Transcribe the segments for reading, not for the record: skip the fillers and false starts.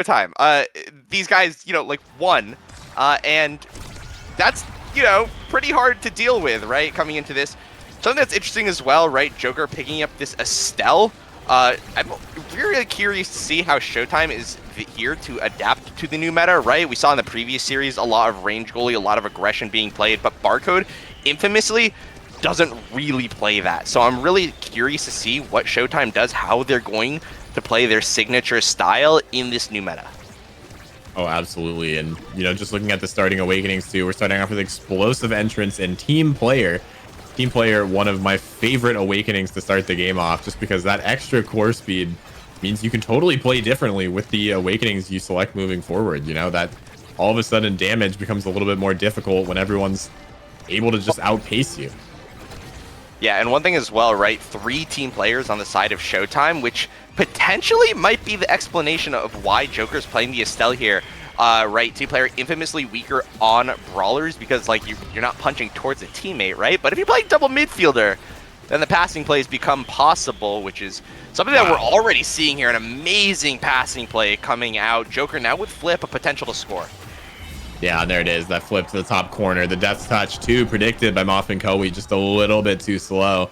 Showtime. These guys, like won, and that's pretty hard to deal with, right? Coming into this, something that's interesting as well, right? Joker picking up this Estelle. I'm really curious to see how Showtime is here to adapt to the new meta, right? We saw in the previous series a lot of range goalie, a lot of aggression being played, but Barcode infamously doesn't really play that. So I'm really curious to see what Showtime does, how they're going to play their signature style in this new meta. Oh, absolutely. And, just looking at the starting Awakenings too, we're starting off with Explosive Entrance and Team Player. Team Player, one of my favorite Awakenings to start the game off, just because that extra core speed means you can totally play differently with the Awakenings you select moving forward. That all of a sudden damage becomes a little bit more difficult when everyone's able to just outpace you. Yeah, and one thing as well, right? 3 team players on the side of Showtime, which potentially might be the explanation of why Joker's playing the Estelle here. Right, team player infamously weaker on brawlers because you're not punching towards a teammate, right? But if you're playing double midfielder, then the passing plays become possible, which is something that we're already seeing here. An amazing passing play coming out. Joker now with flip, a potential to score. Yeah, there it is. That flip to the top corner. The death touch, too, predicted by Moff and Koei, just a little bit too slow.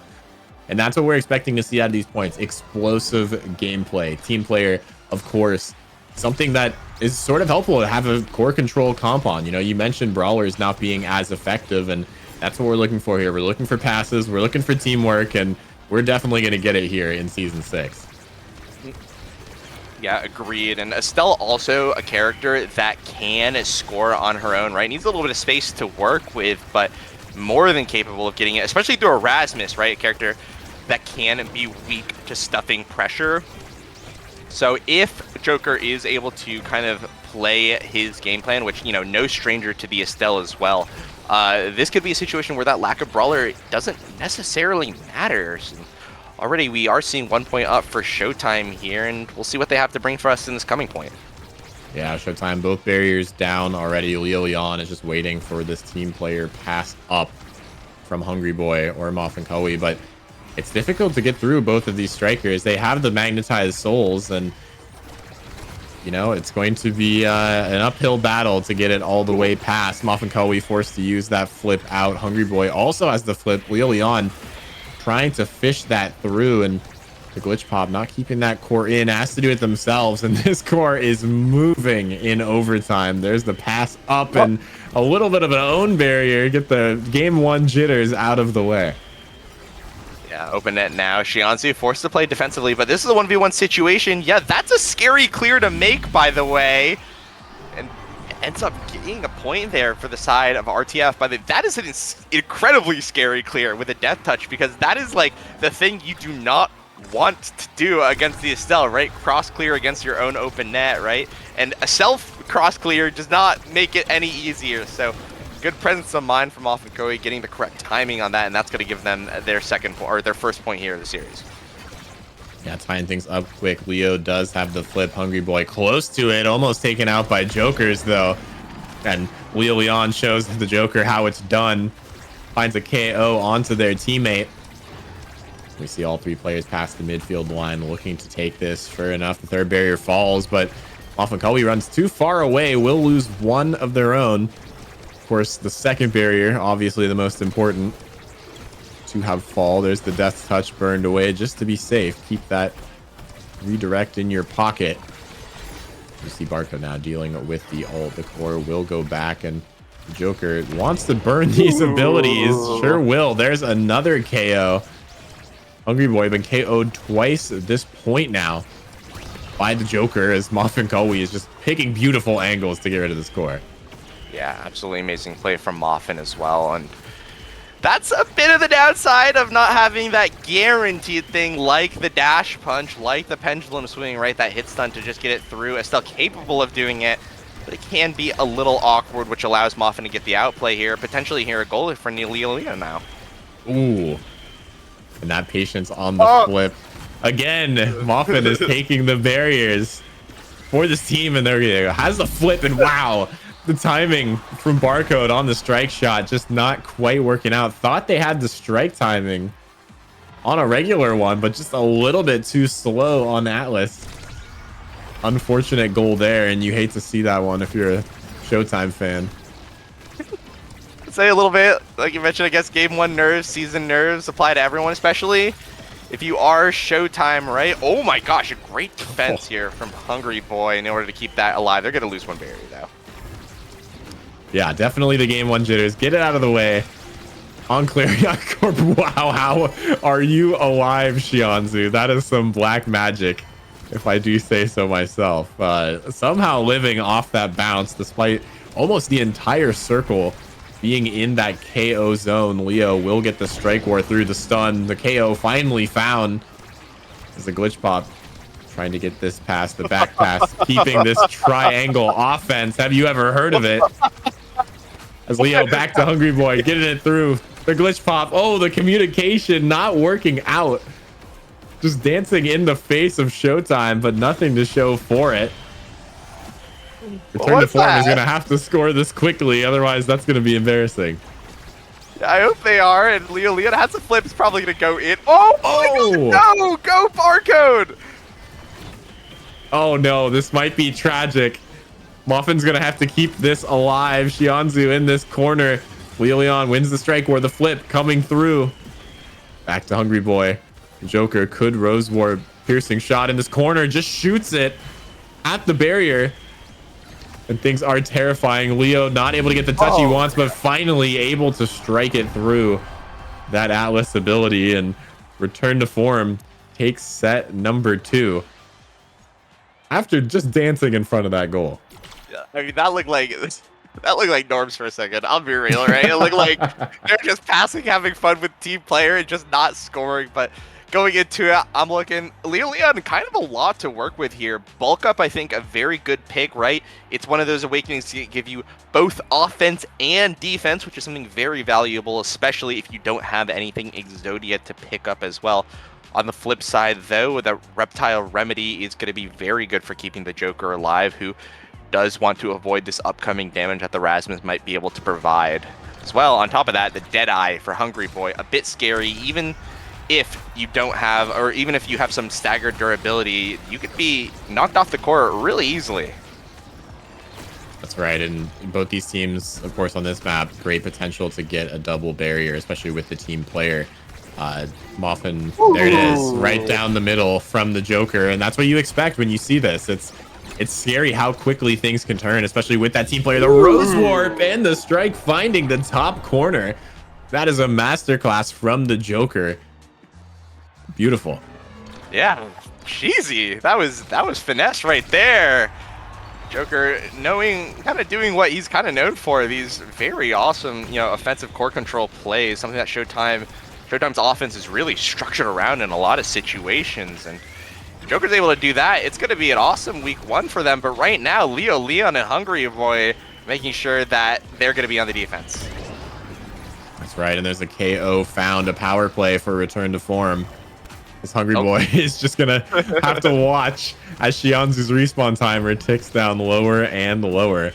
And that's what we're expecting to see out of these points. Explosive gameplay. Team player, of course, something that is sort of helpful to have a core control comp on. You mentioned brawlers not being as effective, and that's what we're looking for here. We're looking for passes. We're looking for teamwork, and we're definitely going to get it here in Season 6. Yeah, agreed. And Estelle also a character that can score on her own, right? Needs a little bit of space to work with, but more than capable of getting it, especially through Erasmus, right? A character that can be weak to stuffing pressure. So if Joker is able to kind of play his game plan, which, no stranger to the Estelle as well, this could be a situation where that lack of brawler doesn't necessarily matter. Already, we are seeing 1 point up for Showtime here, and we'll see what they have to bring for us in this coming point. Yeah, Showtime, both barriers down already. Leon is just waiting for this team player pass up from Hungry Boy or Moff and Koei, but it's difficult to get through both of these strikers. They have the magnetized souls, and, it's going to be an uphill battle to get it all the way past. Moff and Koei forced to use that flip out. Hungry Boy also has the flip. Leon trying to fish that through, and the glitch pop not keeping that core in, has to do it themselves, and this core is moving in overtime. There's the pass up and a little bit of an own barrier, get the game 1 jitters out of the way. Yeah, open net now. Shianzu forced to play defensively, but this is a 1v1 situation. Yeah, that's a scary clear to make, by the way. And ends up getting a point there for the side of RTF. That is an incredibly scary clear with a death touch, because that is like the thing you do not want to do against the Estelle, right? Cross clear against your own open net, right? And a self cross clear does not make it any easier. So good presence of mind from Moff and Koei, getting the correct timing on that, and that's going to give them their their first point here of the series. Yeah, tying things up quick. Leo does have the flip. Hungry Boy close to it, almost taken out by Jokers though. And Leon shows the Joker how it's done. Finds a KO onto their teammate. We see all 3 players past the midfield line looking to take this. Sure enough, the third barrier falls, but Moff and Koei runs too far away. Will lose one of their own. Of course, the second barrier, obviously the most important to have fall. There's the death touch burned away just to be safe. Keep that redirect in your pocket. You see Barco now dealing with the ult. The core will go back, and the Joker wants to burn these abilities. Sure will. There's another KO. Hungry Boy been KO'd twice at this point now by the Joker, as Moff and Koei is just picking beautiful angles to get rid of the score. Yeah, absolutely amazing play from Moffin as well. And that's a bit of the downside of not having that guaranteed thing like the dash punch, like the pendulum swing, right? That hit stun to just get it through. It's still capable of doing it, but it can be a little awkward, which allows Moffin to get the outplay here. Potentially here a goal for Leo now. Ooh. And that patience on the flip. Again, Moffin is taking the barriers for this team, and there he has the flip, and wow. The timing from Barcode on the strike shot just not quite working out. Thought they had the strike timing on a regular one, but just a little bit too slow on Atlas. Unfortunate goal there, and you hate to see that one if you're a Showtime fan. Say a little bit, like you mentioned, I guess game 1 nerves, season nerves apply to everyone, especially if you are Showtime, right? Oh my gosh, a great defense here from Hungry Boy in order to keep that alive. They're going to lose one barrier, though. Yeah, definitely the game 1 jitters. Get it out of the way. On Clarion Corp. Wow, how are you alive, Shianzu? That is some black magic, if I do say so myself. Somehow living off that bounce, despite almost the entire circle being in that KO zone. Leo will get the strike war through the stun. The KO finally found as the glitch pop trying to get this past the back pass, keeping this triangle offense. Have you ever heard of it? As Leo back to Hungry Boy, getting it through the glitch pop. Oh, the communication not working out. Just dancing in the face of Showtime, but nothing to show for it. Return to form is going to have to score this quickly. Otherwise, that's going to be embarrassing. I hope they are. And Leo has a flip. It's probably going to go in. Oh, no. Go barcode. Oh, no. This might be tragic. Muffin's going to have to keep this alive. Shianzu in this corner. Leon wins the strike war. The flip coming through. Back to Hungry Boy. Joker could Rose War piercing shot in this corner. Just shoots it at the barrier. And things are terrifying. Leo not able to get the touch he wants, but finally able to strike it through that Atlas ability and return to form. Takes set number 2. After just dancing in front of that goal. Yeah, I mean, that looked like norms for a second. I'll be real, right? It looked like they're just passing, having fun with team player and just not scoring. But going into it, I'm looking Leon kind of a lot to work with here. Bulk up, I think, a very good pick, right? It's one of those awakenings to give you both offense and defense, which is something very valuable, especially if you don't have anything Exodia to pick up as well. On the flip side, though, the Reptile Remedy is going to be very good for keeping the Joker alive, who does want to avoid this upcoming damage that the Rasmus might be able to provide. As well, on top of that, the Deadeye for Hungry Boy, a bit scary, even if you don't have, or even if you have some staggered durability, you could be knocked off the court really easily. That's right, and both these teams, of course, on this map, great potential to get a double barrier, especially with the team player. Muffin, there it is, right down the middle from the Joker, and that's what you expect when you see this. It's scary how quickly things can turn, especially with that team player. The Rose Warp and the strike finding the top corner. That is a masterclass from the Joker. Beautiful. Yeah, cheesy. That was finesse right there. Joker kind of doing what he's kind of known for, these very awesome, offensive core control plays, something that Showtime's offense is really structured around in a lot of situations, and Joker's able to do that. It's going to be an awesome week 1 for them, but right now, Leon and Hungry Boy making sure that they're going to be on the defense. That's right, and there's a KO found, a power play for return to form. This Hungry Boy is just going to have to watch as Shianzu's respawn timer ticks down lower and lower.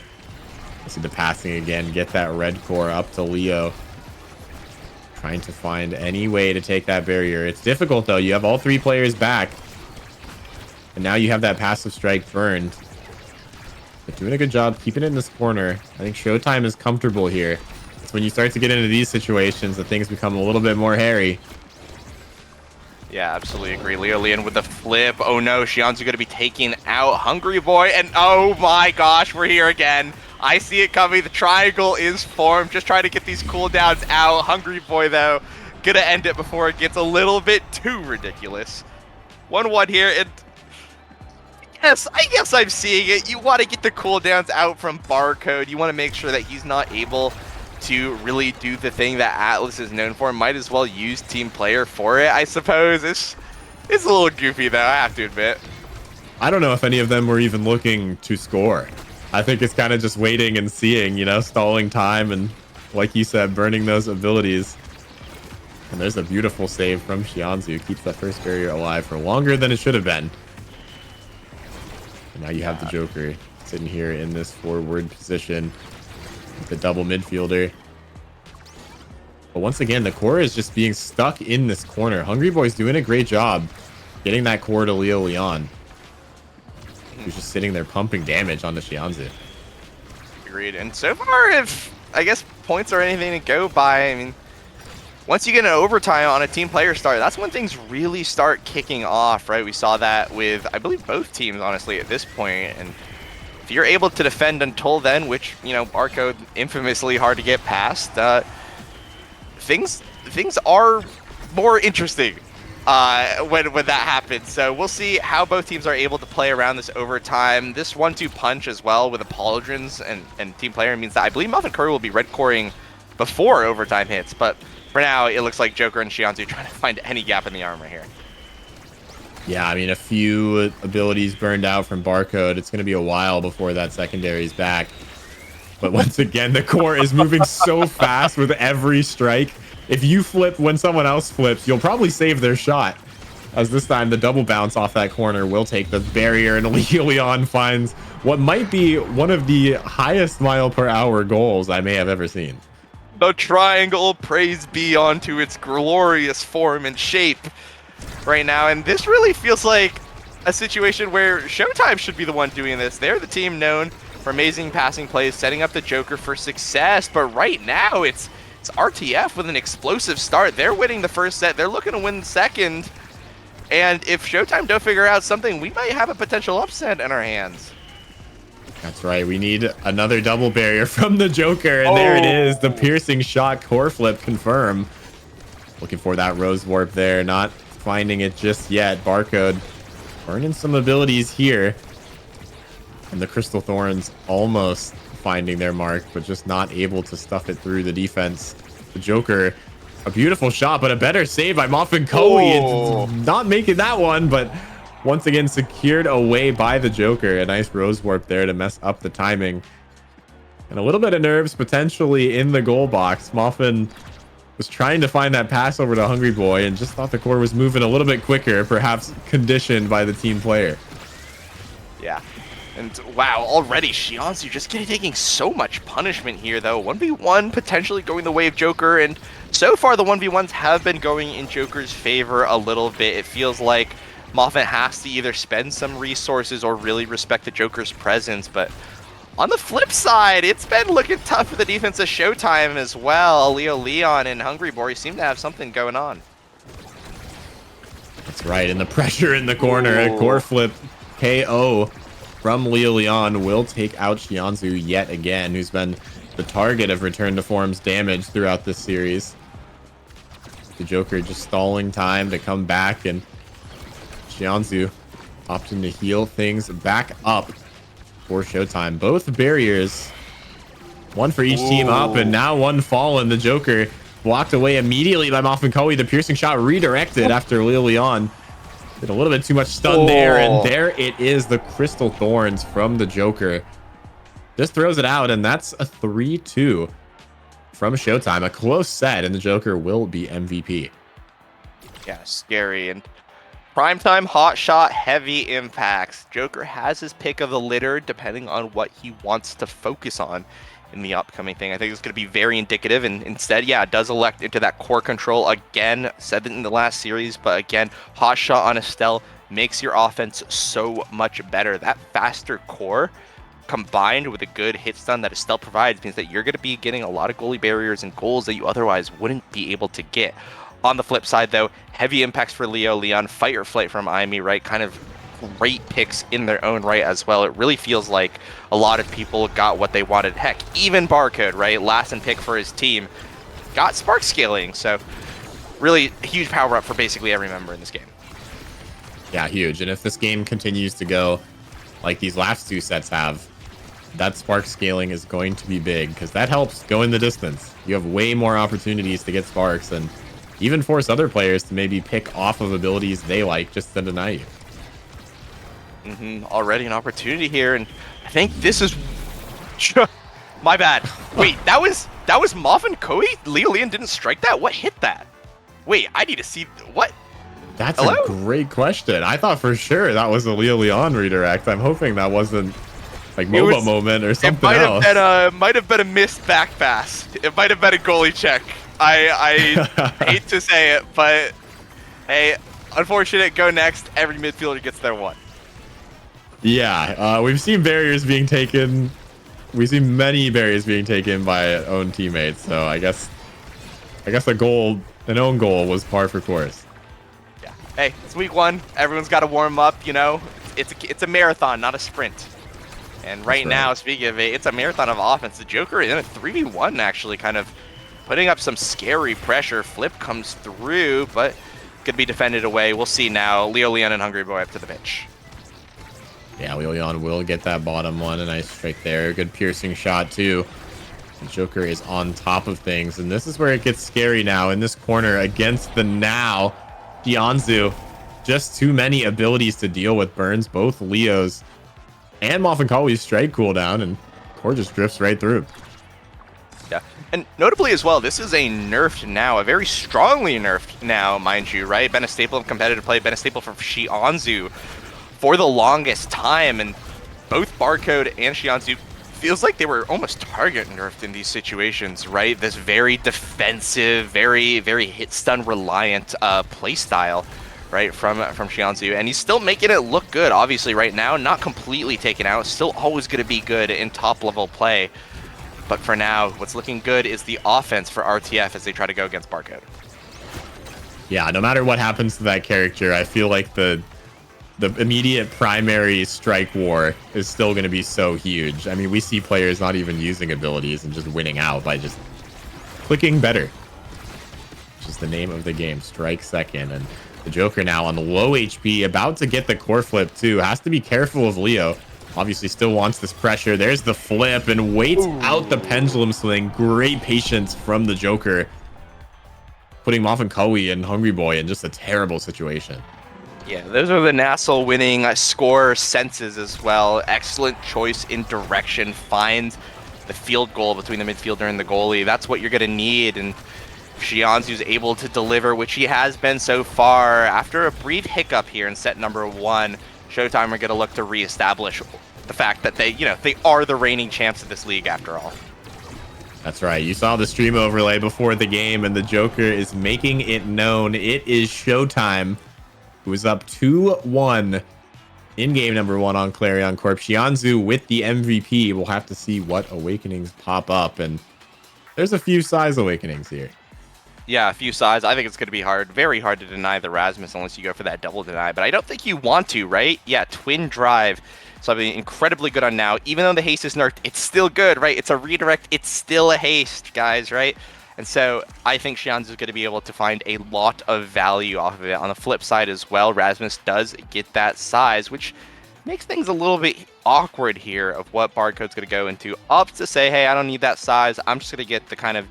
See the passing again, get that red core up to Leo. Trying to find any way to take that barrier. It's difficult, though. You have all 3 players back. And now you have that passive strike burned. But doing a good job keeping it in this corner. I think Showtime is comfortable here. It's when you start to get into these situations that things become a little bit more hairy. Yeah, absolutely agree. Leon with the flip. Oh no, Shianzu going to be taking out Hungry Boy. And oh my gosh, we're here again. I see it coming. The triangle is formed. Just trying to get these cooldowns out. Hungry Boy, though, going to end it before it gets a little bit too ridiculous. 1-1 here. And yes, I guess I'm seeing it. You want to get the cooldowns out from Barcode. You want to make sure that he's not able to really do the thing that Atlas is known for. Might as well use team player for it, I suppose. It's a little goofy, though, I have to admit. I don't know if any of them were even looking to score. I think it's kind of just waiting and seeing, stalling time and, like you said, burning those abilities. And there's a beautiful save from Shianzu. Keeps that first barrier alive for longer than it should have been. And now you have the Joker sitting here in this forward position with the double midfielder. But once again, the core is just being stuck in this corner. Hungry Boy's doing a great job getting that core to Leon. who's just sitting there pumping damage on the Xianzu. Agreed. And so far, if I guess points are anything to go by, I mean, once you get an overtime on a team player start, that's when things really start kicking off, right? We saw that with, I believe, both teams, honestly, at this point. And if you're able to defend until then, which, you know, Barcode infamously hard to get past, things are more interesting when that happens. So we'll see how both teams are able to play around this overtime. This 1-2 punch as well with Apologins and team player means that I believe Muffin Curry will be red coring before overtime hits, but for now it looks like Joker and Xianzu trying to find any gap in the armor here. Yeah, I mean, a few abilities burned out from Barcode. It's going to be a while before that secondary is back. But once again, the core is moving so fast with every strike. If you flip when someone else flips, you'll probably save their shot. As this time, the double bounce off that corner will take the barrier, and Leon finds what might be one of the highest mile-per-hour goals I may have ever seen. The triangle, praise be onto its glorious form and shape right now. And this really feels like a situation where Showtime should be the one doing this. They're the team known for amazing passing plays, setting up the Joker for success. But right now, it's RTF with an explosive start. They're winning the first set. They're looking to win the second. And if Showtime don't figure out something, we might have a potential upset in our hands. That's right. We need another double barrier from the Joker. And there it is. The piercing shot core flip confirm. Looking for that Rose Warp there. Not finding it just yet. Barcode burning some abilities here. And the Crystal Thorns almost finding their mark, but just not able to stuff it through the defense. The Joker, a beautiful shot, but a better save by Muffin Koei. Not making that one, but once again secured away by the Joker. A nice Rose Warp there to mess up the timing. And a little bit of nerves potentially in the goal box. Muffin was trying to find that pass over to Hungry Boy and just thought the core was moving a little bit quicker, perhaps conditioned by the team player. Yeah. And wow, already Xianzu just taking so much punishment here, though. 1v1 potentially going the way of Joker, and so far the 1v1s have been going in Joker's favor a little bit. It feels like Muffin has to either spend some resources or really respect the Joker's presence, but on the flip side, it's been looking tough for the defense of Showtime as well. Leon and Hungry Boy seem to have something going on. That's right, and the pressure in the corner. A core flip KO from Leon will take out Xianzu yet again, who's been the target of Return to Form's damage throughout this series. The Joker just stalling time to come back, and Xianzu opting to heal things back up for Showtime. Both barriers, one for each team up, and now one fallen. The Joker blocked away immediately by Muffin Koei. The piercing shot redirected after Leon did a little bit too much stun there, and there it is. The Crystal Thorns from the Joker just throws it out, and that's a 3-2 from Showtime. A close set, and the Joker will be MVP. Yeah, scary. And Primetime, hot shot, heavy impacts. Joker has his pick of the litter depending on what he wants to focus on in the upcoming thing. I think it's going to be very indicative, and instead, yeah, it does elect into that core control again. Said it in the last series, but again, hot shot on Estelle makes your offense so much better. That faster core combined with a good hit stun that Estelle provides means that you're going to be getting a lot of goalie barriers and goals that you otherwise wouldn't be able to get. On the flip side, though, heavy impacts for Leon, fight or flight from IME, right? Kind of great picks in their own right as well. It really feels like a lot of people got what they wanted. Heck, even Barcode, right? Last in pick for his team, got spark scaling. So really a huge power up for basically every member in this game. Yeah, huge. And if this game continues to go like these last two sets have, that spark scaling is going to be big, because that helps go in the distance. You have way more opportunities to get sparks and even force other players to maybe pick off of abilities they like just to deny you. Already an opportunity here, and I think this is my bad. Wait, that was Muffin Koei? Leon didn't strike that? What hit that? Wait, I need to see what. That's a great question. I thought for sure that was a Leon redirect. I'm hoping that wasn't like MOBA moment or something else. It might have been a missed back pass. It might have been a goalie check. I hate to say it, but hey, unfortunate. Go next. Every midfielder gets their one. Yeah, we've seen barriers being taken. We've seen many barriers being taken by own teammates. So I guess an own goal was par for course. Yeah. Hey, it's week 1. Everyone's got to warm up. You know, it's a marathon, not a sprint. And right now, speaking of it, it's a marathon of offense. The Joker in a 3v1 actually, kind of putting up some scary pressure. Flip comes through, but could be defended away. We'll see now. Leo Leon and Hungry Boy up to the pitch. Yeah, Leon will get that bottom one. A nice strike there. Good piercing shot, too. The Joker is on top of things. And this is where it gets scary now in this corner against the now. Xianzu. Just too many abilities to deal with burns. Both Leos and Moffenkawi's strike cooldown. And Core just drifts right through. Yeah. And notably as well, this is a nerfed now. A very strongly nerfed now, mind you, right? Been a staple of competitive play. Been a staple for Xianzu for the longest time, and both Barcode and Xianzu feels like they were almost target nerfed in these situations, right? This very defensive, very hit stun reliant play style, right, from Xianzu, and he's still making it look good. Obviously, right now, not completely taken out, still always going to be good in top level play. But for now, what's looking good is the offense for RTF as they try to go against Barcode. Yeah, no matter what happens to that character, I feel like the immediate primary strike war is still going to be so huge. I mean, we see players not even using abilities and just winning out by just clicking better. Which is the name of the game, strike second. And the Joker now on the low HP, about to get the core flip too. Has to be careful of Leo. Obviously still wants this pressure. There's the flip and waits out the pendulum swing. Great patience from the Joker. Putting Moffenkawi and Hungry Boy in just a terrible situation. Yeah, those are the NASL winning score senses as well. Excellent choice in direction. Find the field goal between the midfielder and the goalie. That's what you're going to need. And Xianzu's able to deliver, which he has been so far. After a brief hiccup here in set number 1, Showtime are going to look to reestablish the fact that they are the reigning champs of this league after all. That's right. You saw the stream overlay before the game, and the Joker is making it known. It is Showtime, who is up 2-1 in game number 1 on Clarion Corp. Xianzu with the MVP. We'll have to see what awakenings pop up, and there's a few size awakenings here. Yeah, a few sides. I think it's going to be very hard to deny the Rasmus unless you go for that double deny, but I don't think you want to, right? Yeah, twin drive. So I mean, incredibly good on now. Even though the haste is nerfed, it's still good, right? It's a redirect. It's still a haste, guys, right? And so I think Xianzu is going to be able to find a lot of value off of it. On the flip side as well, Rasmus does get that size, which makes things a little bit awkward here of what Barcode's going to go into. Up to say, hey, I don't need that size. I'm just going to get the kind of...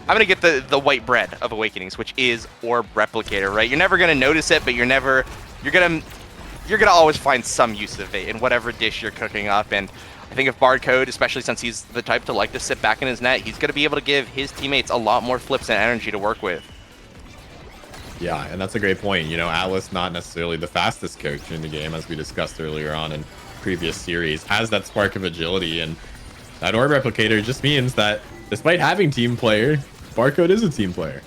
I'm going to get the white bread of Awakenings, which is Orb Replicator, right? You're never going to notice it, but you're going to always find some use of it in whatever dish you're cooking up. And I think if Barcode, especially since he's the type to like to sit back in his net, he's going to be able to give his teammates a lot more flips and energy to work with. Yeah, and that's a great point. You know, Atlas, not necessarily the fastest coach in the game, as we discussed earlier on in previous series, has that spark of agility. And that Orb Replicator just means that despite having team player, Barcode is a team player.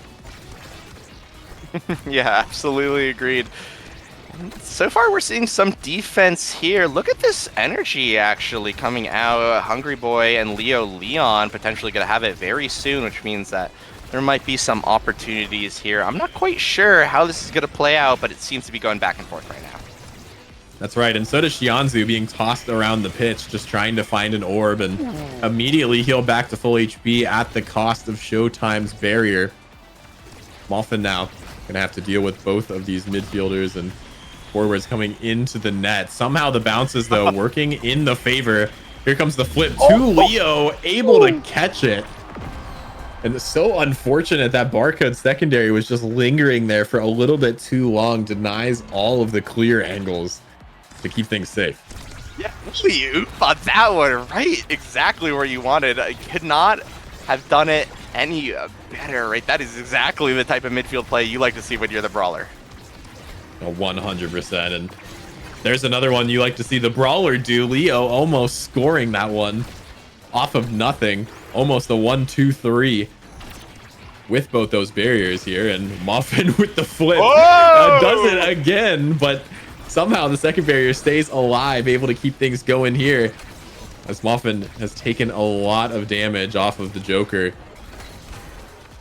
Yeah, absolutely agreed. So far, we're seeing some defense here. Look at this energy actually coming out. Hungry Boy and Leo Leon potentially going to have it very soon, which means that there might be some opportunities here. I'm not quite sure how this is going to play out, but it seems to be going back and forth right now. That's right, and so does Xianzu being tossed around the pitch, just trying to find an orb and immediately heal back to full HP at the cost of Showtime's barrier. Moffin now going to have to deal with both of these midfielders and forwards coming into the net. Somehow the bounces, though, working in the favor. Here comes the flip to Leo, able to catch it. And it's so unfortunate that Barcode secondary was just lingering there for a little bit too long, denies all of the clear angles to keep things safe. Yeah, Leo on that one, right? Exactly where you wanted. I could not have done it any better, right? That is exactly the type of midfield play you like to see when you're the brawler. 100%. And there's another one you like to see the brawler do. Leo almost scoring that one off of nothing. Almost a 1-2-3 with both those barriers here. And Muffin with the flip does it again, but Somehow the second barrier stays alive, able to keep things going here. As Muffin has taken a lot of damage off of the Joker.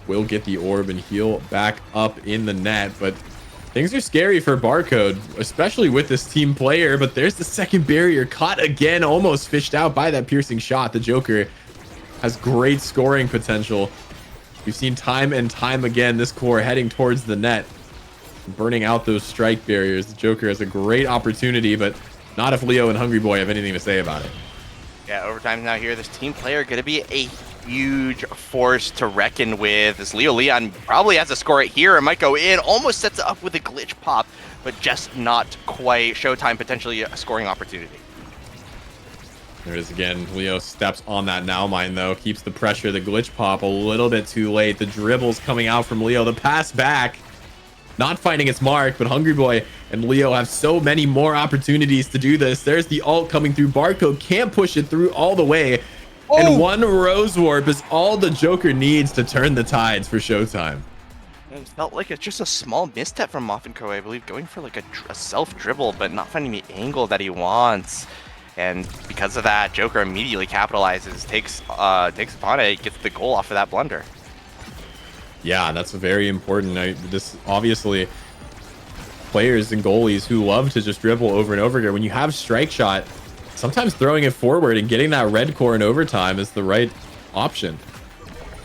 Will get the orb and heal back up in the net, but things are scary for Barcode, especially with this team player. But there's the second barrier caught again, almost fished out by that piercing shot. The Joker has great scoring potential. We've seen time and time again this core heading towards the net, burning out those strike barriers. The Joker has a great opportunity, but not if Leo and Hungry Boy have anything to say about it. Yeah, overtime's now here. This team player going to be a huge force to reckon with. As Leo Leon probably has a score it here. It might go in. Almost sets it up with a glitch pop, but just not quite. Showtime potentially a scoring opportunity. There it is again. Leo steps on that now mine, though. Keeps the pressure. The glitch pop a little bit too late. The dribbles coming out from Leo. The pass back. Not finding its mark, but Hungry Boy and Leo have so many more opportunities to do this. There's the ult coming through. Barcode can't push it through all the way. Oh. And one Rose Warp is all the Joker needs to turn the tides for Showtime. It felt like it's just a small misstep from Muffin Co, I believe, going for like a self dribble, but not finding the angle that he wants. And because of that, Joker immediately capitalizes, takes upon it, gets the goal off of that blunder. Yeah, that's very important. This obviously players and goalies who love to just dribble over and over again. When you have strike shot, sometimes throwing it forward and getting that red core in overtime is the right option.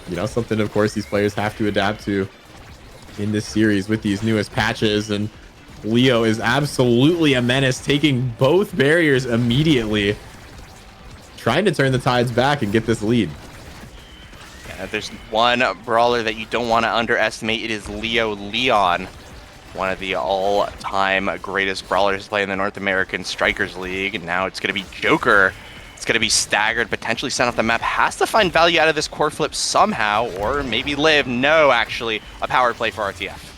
You know, something of course these players have to adapt to in this series with these newest patches. And Leo is absolutely a menace, taking both barriers immediately, trying to turn the tides back and get this lead. Yeah, there's one brawler that you don't want to underestimate. It is Leo Leon, one of the all-time greatest brawlers to play in the North American Strikers League. And now it's going to be Joker. It's going to be staggered, potentially sent off the map. Has to find value out of this core flip somehow, or maybe live. No, actually, a power play for RTF.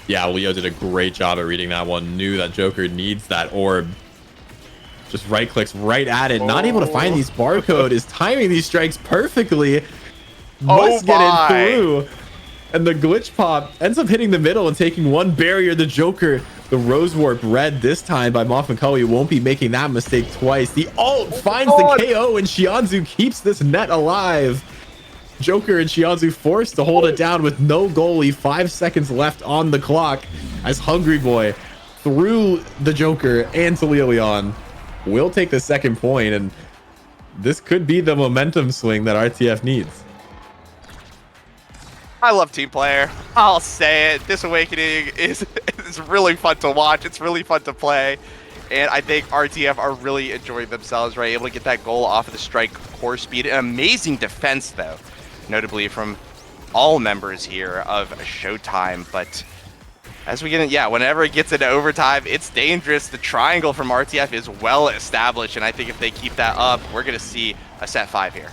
Yeah, Leo did a great job at reading that one. Knew that Joker needs that orb. Just right clicks right at it. Not able to find these. Barcode is timing these strikes perfectly. Must get it through. And the glitch pop ends up hitting the middle and taking one barrier. The Joker, the Rose Warp red this time by Muffin Co. Won't be making that mistake twice. The ult finds the KO and Shianzu keeps this net alive. Joker and Shianzu forced to hold it down with no goalie. 5 seconds left on the clock as Hungry Boy through the Joker and to Leo Leon will take the second point, and this could be the momentum swing that RTF needs. I love team player. I'll say it. This Awakening is really fun to watch. It's really fun to play. And I think RTF are really enjoying themselves, right? Able to get that goal off of the strike core speed. An amazing defense, though, notably from all members here of Showtime. But as we get in, yeah, whenever it gets into overtime, it's dangerous. The triangle from RTF is well established. And I think if they keep that up, we're going to see a set 5 here.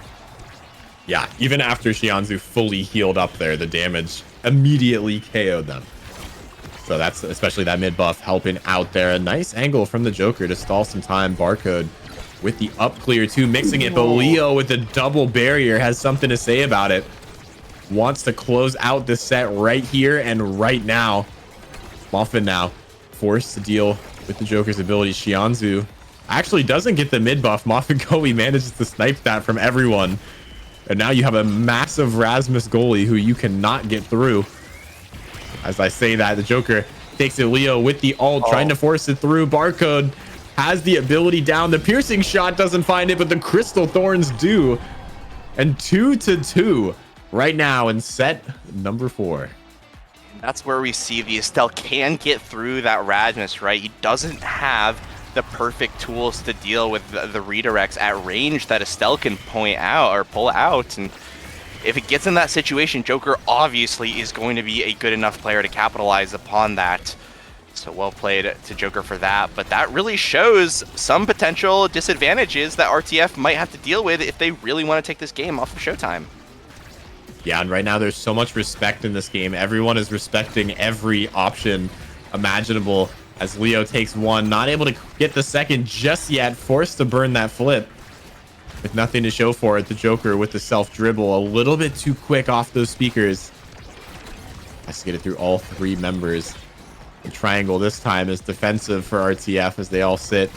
Yeah, even after Shianzu fully healed up there, the damage immediately KO'd them. So that's especially that mid buff helping out there. A nice angle from the Joker to stall some time. Barcode with the up clear too, mixing it. But Leo with the double barrier has something to say about it. Wants to close out the set right here and right now. Muffin now forced to deal with the Joker's abilities. Shianzu actually doesn't get the mid buff. Muffin Koei manages to snipe that from everyone. And now you have a massive Rasmus goalie who you cannot get through. As I say that, the Joker takes it. Leo with the ult, trying to force it through. Barcode has the ability down. The piercing shot doesn't find it, but the Crystal Thorns do. And 2-2 right now in set number 4. That's where we see the Estelle can get through that Rasmus, right? He doesn't have the perfect tools to deal with the redirects at range that Estelle can point out or pull out. And if it gets in that situation, Joker obviously is going to be a good enough player to capitalize upon that. So well played to Joker for that. But that really shows some potential disadvantages that RTF might have to deal with if they really want to take this game off of Showtime. Yeah, and right now there's so much respect in this game. Everyone is respecting every option imaginable. As Leo takes one, not able to get the second just yet, forced to burn that flip. With nothing to show for it, the Joker with the self dribble, a little bit too quick off those speakers. Has to get it through all 3 members. The triangle this time is defensive for RTF as they all sit,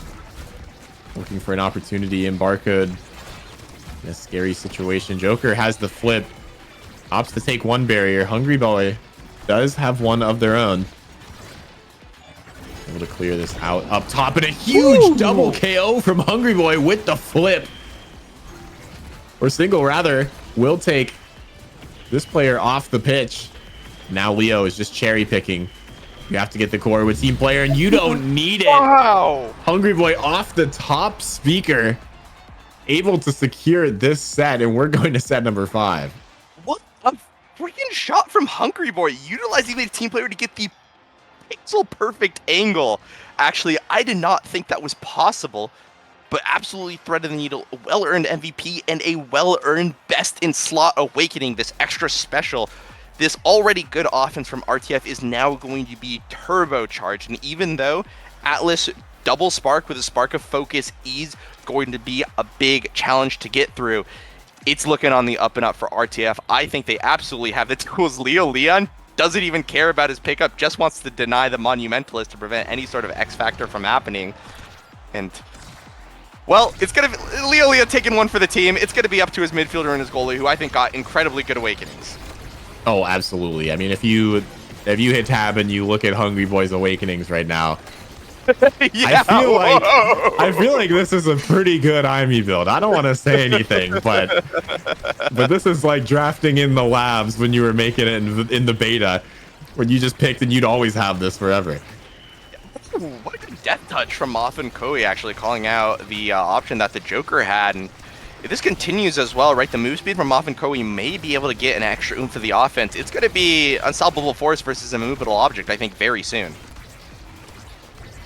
looking for an opportunity in Barcode. In a scary situation. Joker has the flip. Opts to take one barrier. Hungry Boy does have one of their own. Able to clear this out up top, and a huge double KO from Hungry Boy with the flip. Or single, rather. Will take this player off the pitch. Now Leo is just cherry picking. You have to get the core with team player, and you don't need it. Wow. Hungry Boy off the top speaker. Able to secure this set, and we're going to set number 5. What a freaking shot from Hungry Boy, utilizing the team player to get the pixel perfect angle. Actually, I did not think that was possible, but absolutely threaded the needle. A well-earned MVP and a well-earned best in slot awakening. This extra special, this already good offense from RTF is now going to be turbocharged. And even though Atlas double spark with a spark of focus is going to be a big challenge to get through, it's looking on the up and up for RTF. I think they absolutely have the tools. Leon doesn't even care about his pickup, just wants to deny the Monumentalist to prevent any sort of X factor from happening. And well, it's gonna be Leo taking one for the team. It's gonna be up to his midfielder and his goalie, who I think got incredibly good awakenings. Oh, absolutely. I mean, if you hit tab and you look at Hungry Boy's awakenings right now, yeah, I feel like this is a pretty good IME build. I don't want to say anything, but this is like drafting in the labs when you were making it in the beta, when you just picked and you'd always have this forever. What a good death touch from Moth and Koi, actually calling out the option that the Joker had. And if this continues as well, right, the move speed from Moth and Koi may be able to get an extra oomph for the offense. It's going to be unstoppable force versus a movable object, I think, very soon.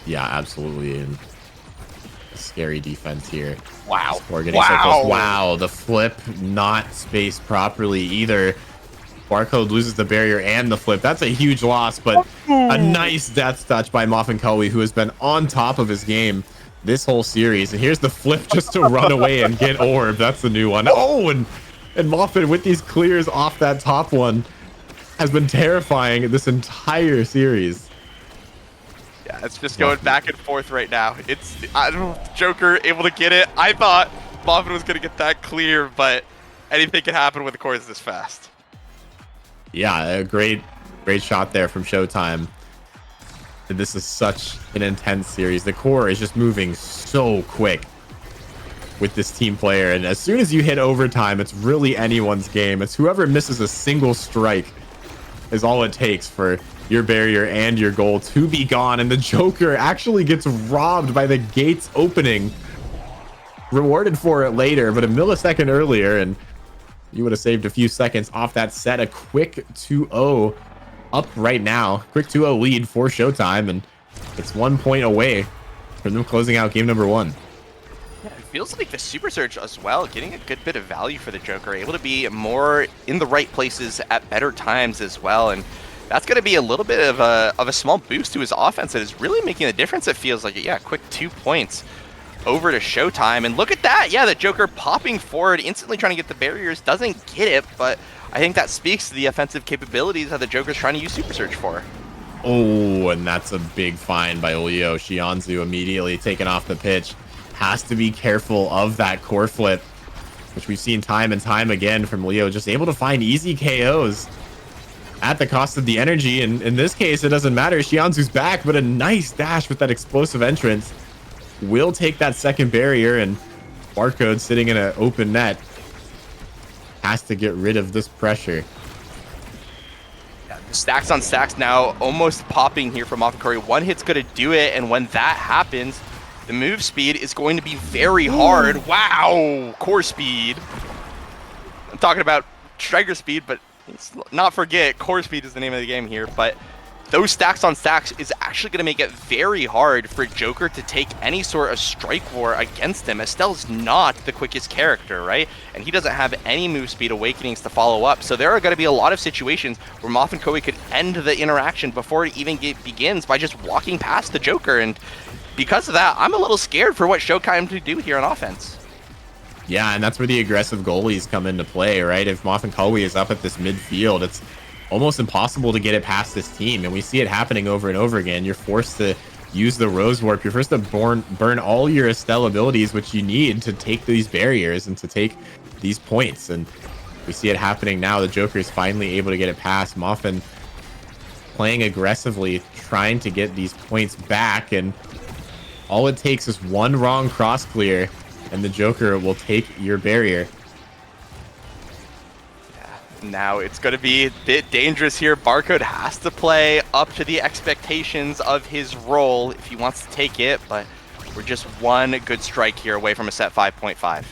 Yeah, absolutely. And scary defense here. Wow. We're getting so close. Wow, the flip not spaced properly either. Barcode loses the barrier and the flip. That's a huge loss, but a nice death touch by Moffin Cully, who has been on top of his game this whole series. And here's the flip just to run away and get orb. That's the new one. Oh, and Moffin with these clears off that top one has been terrifying this entire series. Yeah, it's just going back and forth right now. It's, I don't know, Joker able to get it. I thought Moffin was going to get that clear, but anything can happen with the cores this fast. Yeah, a great shot there from Showtime. This is such an intense series. The core is just moving so quick with this team player. And as soon as you hit overtime, it's really anyone's game. It's whoever misses a single strike is all it takes for your barrier and your goal to be gone. And the Joker actually gets robbed by the gates opening. Rewarded for it later, but a millisecond earlier, and you would have saved a few seconds off that set. A quick 2-0 up right now. Quick 2-0 lead for Showtime, and it's 1 point away from them closing out game number 1. Yeah, it feels like the Super Surge as well, getting a good bit of value for the Joker, able to be more in the right places at better times as well, and that's going to be a little bit of a small boost to his offense that is really making a difference, it feels like. Yeah, quick 2 points over to Showtime, and look at that. Yeah, the Joker popping forward, instantly trying to get the barriers, doesn't get it, but I think that speaks to the offensive capabilities that the Joker's trying to use Super Surge for. Oh, and that's a big find by Leo. Shianzu immediately taken off the pitch. Has to be careful of that core flip, which we've seen time and time again from Leo, just able to find easy KOs at the cost of the energy. And in this case, it doesn't matter. Shianzu's back, but a nice dash with that explosive entrance will take that second barrier, and Barcode sitting in an open net has to get rid of this pressure. Yeah, stacks on stacks now, almost popping here from Curry. One hit's going to do it, and when that happens, the move speed is going to be very hard. Wow, core speed. I'm talking about striker speed, but let's not forget, core speed is the name of the game here, but those stacks on stacks is actually going to make it very hard for Joker to take any sort of strike war against him. Estelle's not the quickest character, right? And he doesn't have any move speed awakenings to follow up. So there are going to be a lot of situations where Moth and Koei could end the interaction before it even begins by just walking past the Joker. And because of that, I'm a little scared for what Showtime to do here on offense. Yeah, and that's where the aggressive goalies come into play, right? If Moth and Koei is up at this midfield, it's almost impossible to get it past this team. And we see it happening over and over again. You're forced to use the Rose Warp. You're forced to burn all your Estelle abilities, which you need to take these barriers and to take these points. And we see it happening now. The Joker is finally able to get it past. Muffin playing aggressively, trying to get these points back. And all it takes is one wrong cross clear, and the Joker will take your barrier. Now it's going to be a bit dangerous here. Barcode has to play up to the expectations of his role if he wants to take it, but we're just one good strike here away from a set 5.5.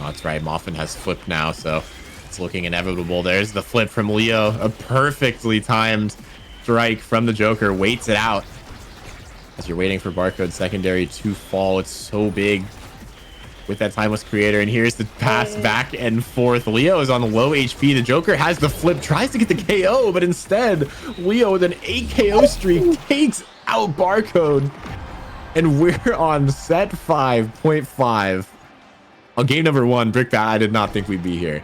Oh, that's right. Muffin has flipped now, so it's looking inevitable. There's the flip from Leo. A perfectly timed strike from the Joker. Waits it out. As you're waiting for Barcode secondary to fall, it's so big with that timeless creator. And here's the pass back and forth. Leo is on low HP. The Joker has the flip, tries to get the KO, but instead Leo with an 8 KO streak takes out Barcode. And we're on set 5.5. On game number 1, Brickbat, I did not think we'd be here.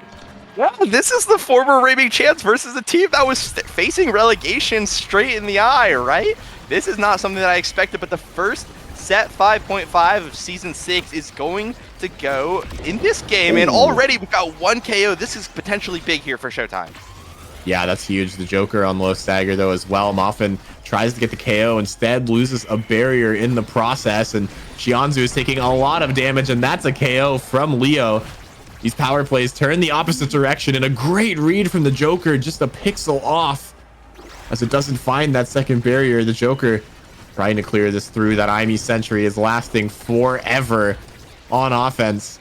Yeah, this is the former reigning champs versus a team that was facing relegation straight in the eye, right? This is not something that I expected, but the first set 5.5 of season 6 is going to go in this game. And already we've got 1 KO. This is potentially big here for Showtime. Yeah, that's huge. The Joker on low stagger though as well. Muffin tries to get the KO, instead loses a barrier in the process, and Shianzu is taking a lot of damage, and that's a KO from Leo. These power plays turn the opposite direction, and a great read from the Joker, just a pixel off as it doesn't find that second barrier. The Joker trying to clear this through. That IME Sentry is lasting forever on offense.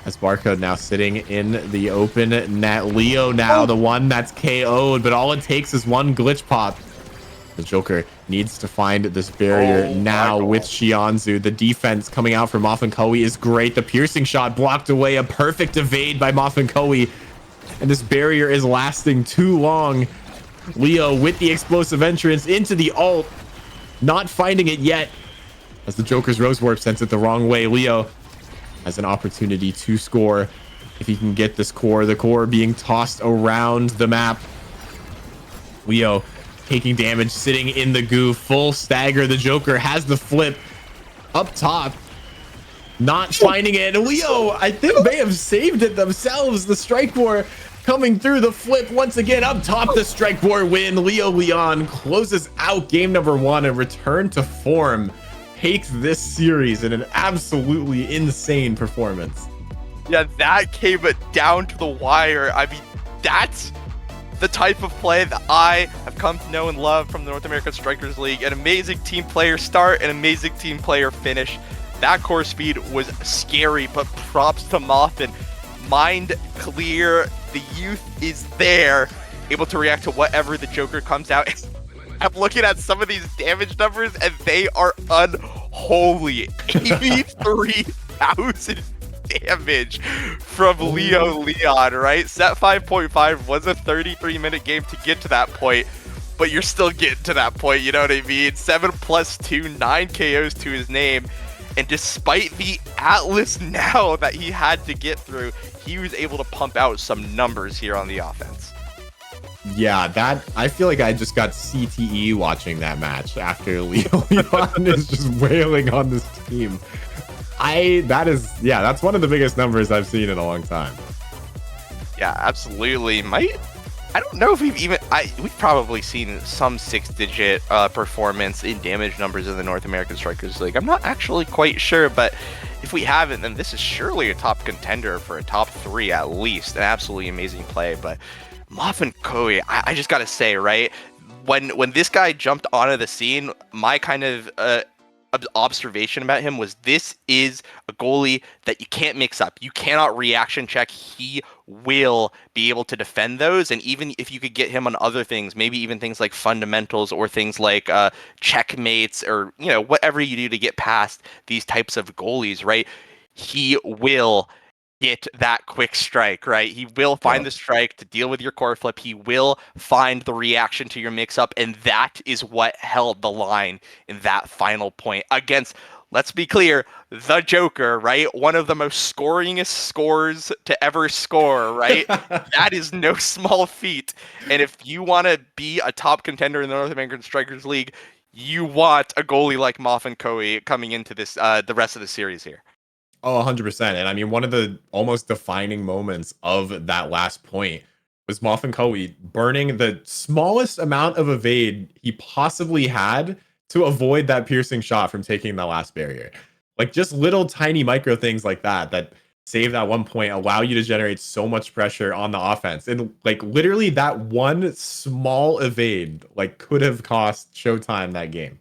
As Barcode now sitting in the open net. Leo now the one that's KO'd, but all it takes is one glitch pop. The Joker needs to find this barrier now with Shianzu. The defense coming out from Muffin Koei is great. The piercing shot blocked away. A perfect evade by Muffin Koei. And this barrier is lasting too long. Leo with the explosive entrance into the ult. Not finding it yet, as the Joker's Rose Warp sends it the wrong way. Leo has an opportunity to score if he can get this core. The core being tossed around the map. Leo taking damage, sitting in the goo, full stagger. The Joker has the flip up top, not finding it. Leo, I think, may have saved it themselves. The strike war coming through, the flip once again up top. The strike war win. Leo Leon closes out game number 1 and return to form. Takes this series in an absolutely insane performance. Yeah, that came down to the wire. I mean, that's the type of play that I have come to know and love from the North American Strikers League. An amazing team player start, an amazing team player finish. That core speed was scary, but props to Muffin. Mind clear, the youth is there, able to react to whatever the Joker comes out. I'm looking at some of these damage numbers, and they are unholy. 83,000 damage from Leo Leon, right? Set 5.5 was a 33-minute game to get to that point, but you're still getting to that point, you know what I mean? 7 plus 2, 9 KOs to his name. And despite the Atlas now that he had to get through, he was able to pump out some numbers here on the offense. Yeah, that I feel like I just got CTE watching that match after Leo Leon is just wailing on this team. That's one of the biggest numbers I've seen in a long time. Yeah, absolutely. I don't know if we've probably seen some 6-digit performance in damage numbers in the North American Strikers League. I'm not actually quite sure, but if we haven't, then this is surely a top contender for a top 3 at least. An absolutely amazing play, but Muffin Koei, I just gotta say, right, when this guy jumped onto the scene, my kind of observation about him was this is a goalie that you can't mix up. You cannot reaction check. He will be able to defend those, and even if you could get him on other things, maybe even things like fundamentals or things like checkmates or whatever you do to get past these types of goalies, right, he will get that quick strike, right? He will find the strike to deal with your core flip. He will find the reaction to your mix up, and that is what held the line in that final point against let's be clear, the Joker, right? One of the most scoringest scores to ever score, right? That is no small feat. And if you want to be a top contender in the North American Strikers League, you want a goalie like Moffin Coe coming into this the rest of the series here. Oh, 100%. And I mean, one of the almost defining moments of that last point was Moffin Coe burning the smallest amount of evade he possibly had to avoid that piercing shot from taking the last barrier. Like just little tiny micro things like that save that 1 point, allow you to generate so much pressure on the offense. And like literally that one small evade like could have cost Showtime that game.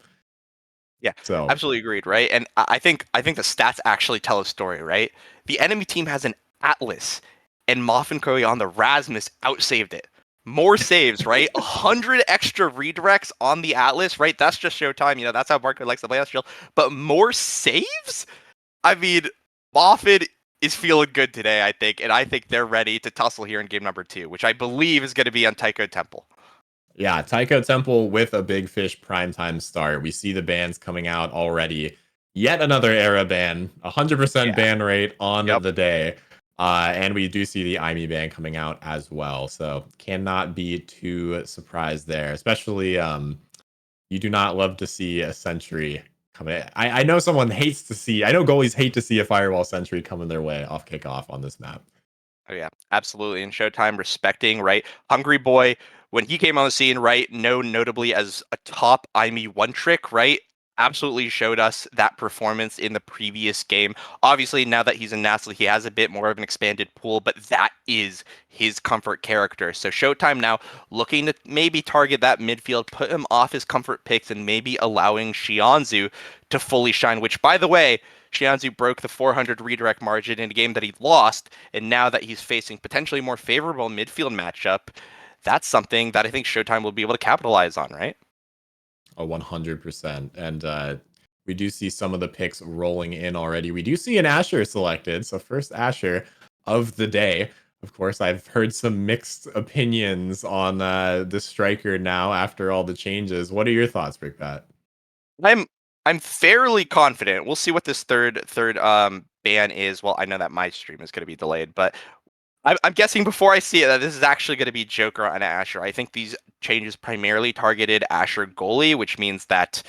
Yeah, So absolutely agreed, right? And I think the stats actually tell a story, right? The enemy team has an Atlas, and Moffin Curry on the Rasmus outsaved it. More saves, right? 100 extra redirects on the Atlas, right? That's just Showtime. You know, that's how Barker likes to play that shield. But more saves? I mean, Moffin is feeling good today, I think, and I think they're ready to tussle here in game number 2, which I believe is going to be on Tycho Temple. yeah, Taiko Temple with a Big Fish primetime start. We see the bans coming out already. Yet another era ban, 100% Yeah. ban rate on Yep. the day. And we do see the IME ban coming out as well. So cannot be too surprised there, especially you do not love to see a sentry come in. I know someone hates to see, I know goalies hate to see a firewall sentry coming their way off kickoff on this map. Oh yeah, absolutely. And Showtime respecting, right? Hungry Boy, when he came on the scene, right, known notably as a top IME one trick, right? Absolutely showed us that performance in the previous game. Obviously, now that he's in NASL, he has a bit more of an expanded pool, but that is his comfort character. So Showtime now looking to maybe target that midfield, put him off his comfort picks, and maybe allowing Shianzu to fully shine, which, by the way, Shianzu broke the 400 redirect margin in a game that he lost, and now that he's facing potentially more favorable midfield matchup, that's something that I think Showtime will be able to capitalize on, right? Oh, 100%. And we do see some of the picks rolling in already. We do see an Asher selected. So, first Asher of the day. Of course, I've heard some mixed opinions on the striker now after all the changes. What are your thoughts, Brickbat? I'm I'm fairly confident. We'll see what this third ban is. Well, I know that my stream is going to be delayed, but I'm guessing before I see it that this is actually going to be Joker on Asher. I think these changes primarily targeted Asher goalie, which means that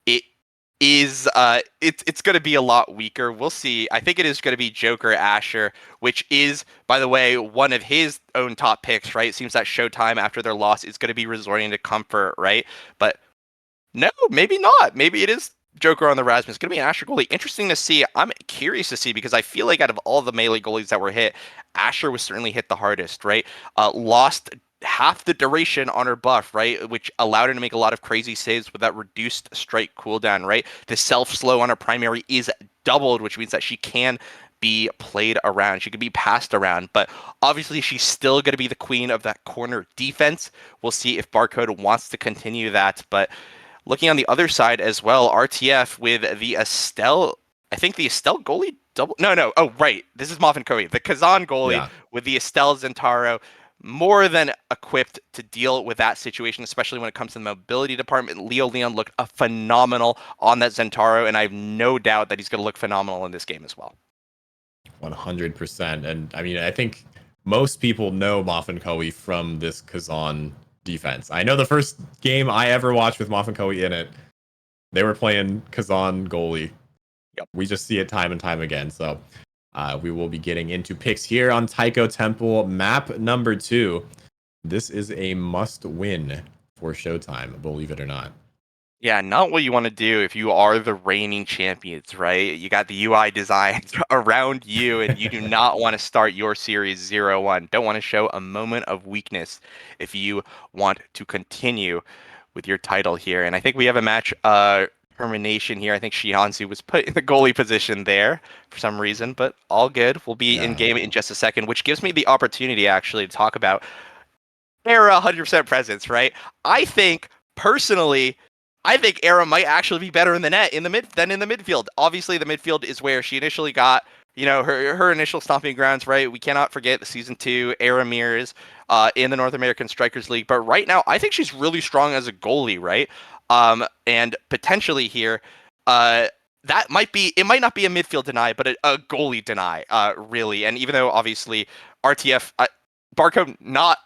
it is it's going to be a lot weaker. We'll see. I think it is going to be Joker Asher, which is, by the way, one of his own top picks, right? It seems that Showtime after their loss is going to be resorting to comfort, right? But no, maybe not. Maybe it is Joker on the Rasmus. It's going to be an Asher goalie. Interesting to see. I'm curious to see because I feel like out of all the melee goalies that were hit, Asher was certainly hit the hardest, right? Lost half the duration on her buff, right? Which allowed her to make a lot of crazy saves with that reduced strike cooldown, right? The self slow on her primary is doubled, which means that she can be played around. She can be passed around, but obviously she's still going to be the queen of that corner defense. We'll see if Barcode wants to continue that, but looking on the other side as well, RTF with the Estelle. I think the Estelle goalie double. No. Oh, right. This is Moffin Coe, the Kazan goalie Yeah. with the Estelle Zentaro. More than equipped to deal with that situation, especially when it comes to the mobility department. Leo Leon looked phenomenal on that Zentaro, and I have no doubt that he's going to look phenomenal in this game as well. 100%. And I mean, I think most people know Moffin Coe from this Kazan defense. I know the first game I ever watched with Moffin Coe in it, they were playing Kazan goalie. Yep. We just see it time and time again. So we will be getting into picks here on Taiko Temple, map number 2. This is a must win for Showtime, believe it or not. Yeah, not what you want to do if you are the reigning champions, right? You got the UI designed around you, and you do not want to start your series 0-1. Don't want to show a moment of weakness if you want to continue with your title here. And I think we have a match termination here. I think Shihanzu was put in the goalie position there for some reason, but all good. We'll be in game in just a second, which gives me the opportunity actually to talk about Era 100% presence, right? I think personally, I think Era might actually be better in the net in the mid than in the midfield. Obviously, the midfield is where she initially got, you know, her initial stomping grounds, right? We cannot forget the season 2 Era mirrors in the North American Strikers League. But right now, I think she's really strong as a goalie, right? And potentially here, uh, that it might not be a midfield deny, but a goalie deny, really. And even though obviously RTF, Barcode not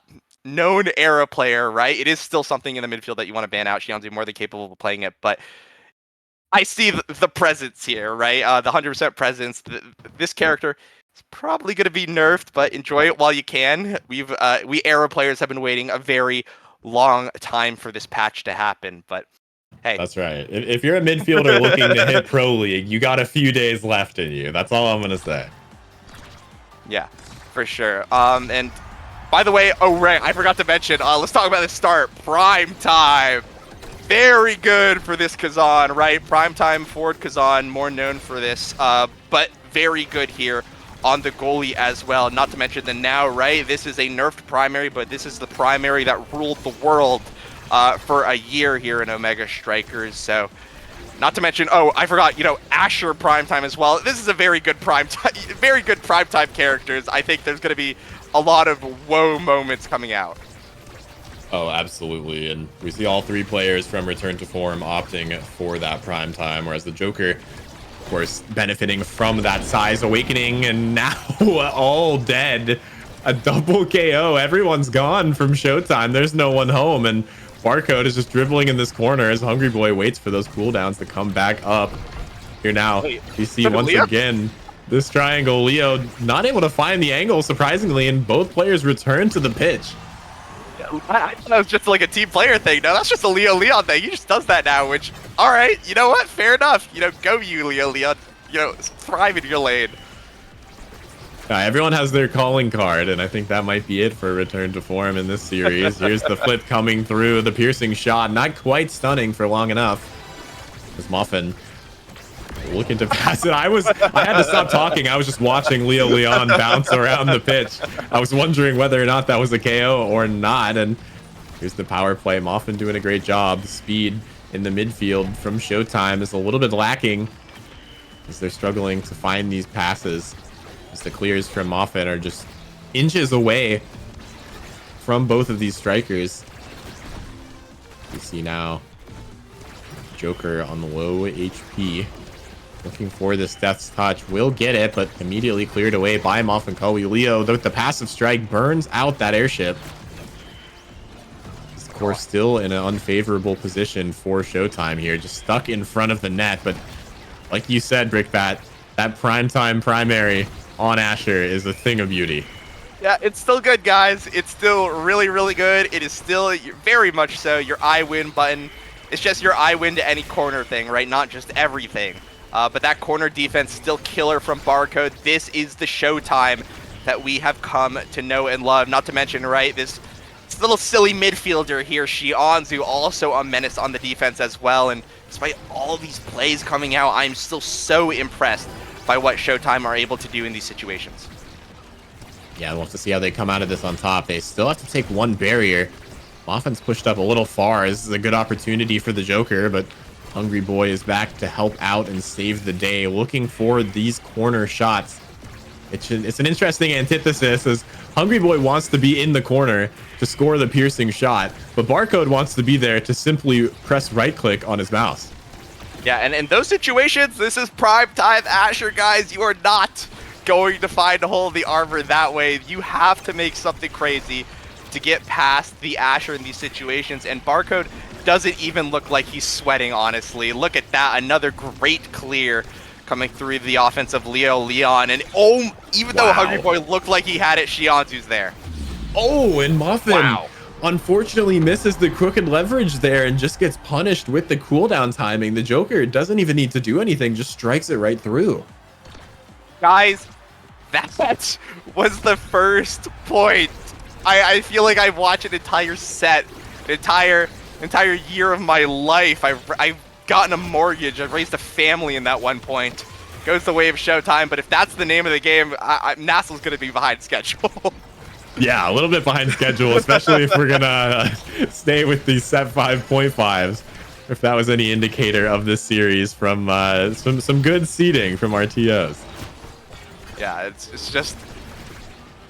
known era player, right? It is still something in the midfield that you want to ban out. Xianzhu more than capable of playing it, but I see the presence here, right? The 100% presence. This character is probably going to be nerfed, but enjoy it while you can. We era players have been waiting a very long time for this patch to happen, but hey. That's right. If you're a midfielder looking to hit Pro League, you got a few days left in you. That's all I'm going to say. Yeah, for sure. And by the way, oh, right, I forgot to mention, let's talk about the start. Primetime. Very good for this Kazan, right? Primetime Ford Kazan, more known for this, but very good here on the goalie as well. Not to mention the now, right? This is a nerfed primary, but this is the primary that ruled the world for a year here in Omega Strikers. So, not to mention, oh, I forgot, Asher Primetime as well. This is a very good Primetime characters. I think there's going to be a lot of woah moments coming out. Oh, absolutely. And we see all three players from Return to Form opting for that prime time, whereas the Joker, of course, benefiting from that size awakening, and now all dead. A double KO. Everyone's gone from Showtime. There's no one home, and Barcode is just dribbling in this corner as Hungry Boy waits for those cooldowns to come back up. Here now, you see once again this triangle. Leo not able to find the angle, surprisingly, and both players return to the pitch. I thought that was just like a team player thing. No, that's just a Leo Leon thing. He just does that now, which, all right, you know what? Fair enough. Go you, Leo Leon. Thrive in your lane. Everyone has their calling card, and I think that might be it for Return to Form in this series. Here's the flip coming through, the piercing shot, not quite stunning for long enough. As Muffin looking to pass it. I had to stop talking. I was just watching Leo Leon bounce around the pitch. I was wondering whether or not that was a KO or not. And here's the power play. Muffin doing a great job. The speed in the midfield from Showtime is a little bit lacking as they're struggling to find these passes. As the clears from Muffin are just inches away from both of these strikers. You see now Joker on the low HP. Looking for this Death's Touch. Will get it, but immediately cleared away by Muffin Koei. Leo, the passive strike burns out that airship. Of course, still in an unfavorable position for Showtime here. Just stuck in front of the net. But like you said, Brickbat, that Primetime primary on Asher is a thing of beauty. Yeah, it's still good, guys. It's still really, really good. It is still very much so your I win button. It's just your I win to any corner thing, right? Not just everything. But that corner defense still killer from Barcode. This is the Showtime that we have come to know and love. Not to mention, right, this little silly midfielder here, Xianzhu, also a menace on the defense as well. And despite all these plays coming out, I'm still so impressed by what Showtime are able to do in these situations. Yeah, we'll have to see how they come out of this on top. They still have to take one barrier. Muffin's pushed up a little far. This is a good opportunity for the Joker, but Hungry Boy is back to help out and save the day, looking for these corner shots. It's an interesting antithesis, as Hungry Boy wants to be in the corner to score the piercing shot, but Barcode wants to be there to simply press right click on his mouse. Yeah, and in those situations, this is Primetime Asher, guys. You are not going to find a hole in the armor that way. You have to make something crazy to get past the Asher in these situations, and Barcode doesn't even look like he's sweating, honestly. Look at that, another great clear coming through the offense of Leo Leon, and oh, even though Hungry Boy looked like he had it, Xianzhu's there. Oh, and Muffin unfortunately misses the crooked leverage there and just gets punished with the cooldown timing. The Joker doesn't even need to do anything, just strikes it right through. Guys, that was the first point. I feel like I've watched an entire set, an entire year of my life. I've gotten a mortgage. I've raised a family in that one point. Goes the way of Showtime, but if that's the name of the game, NASL's going to be behind schedule. Yeah, a little bit behind schedule, especially if we're going to stay with these set 5.5s. If that was any indicator of this series from some good seeding from our TOs. Yeah, it's just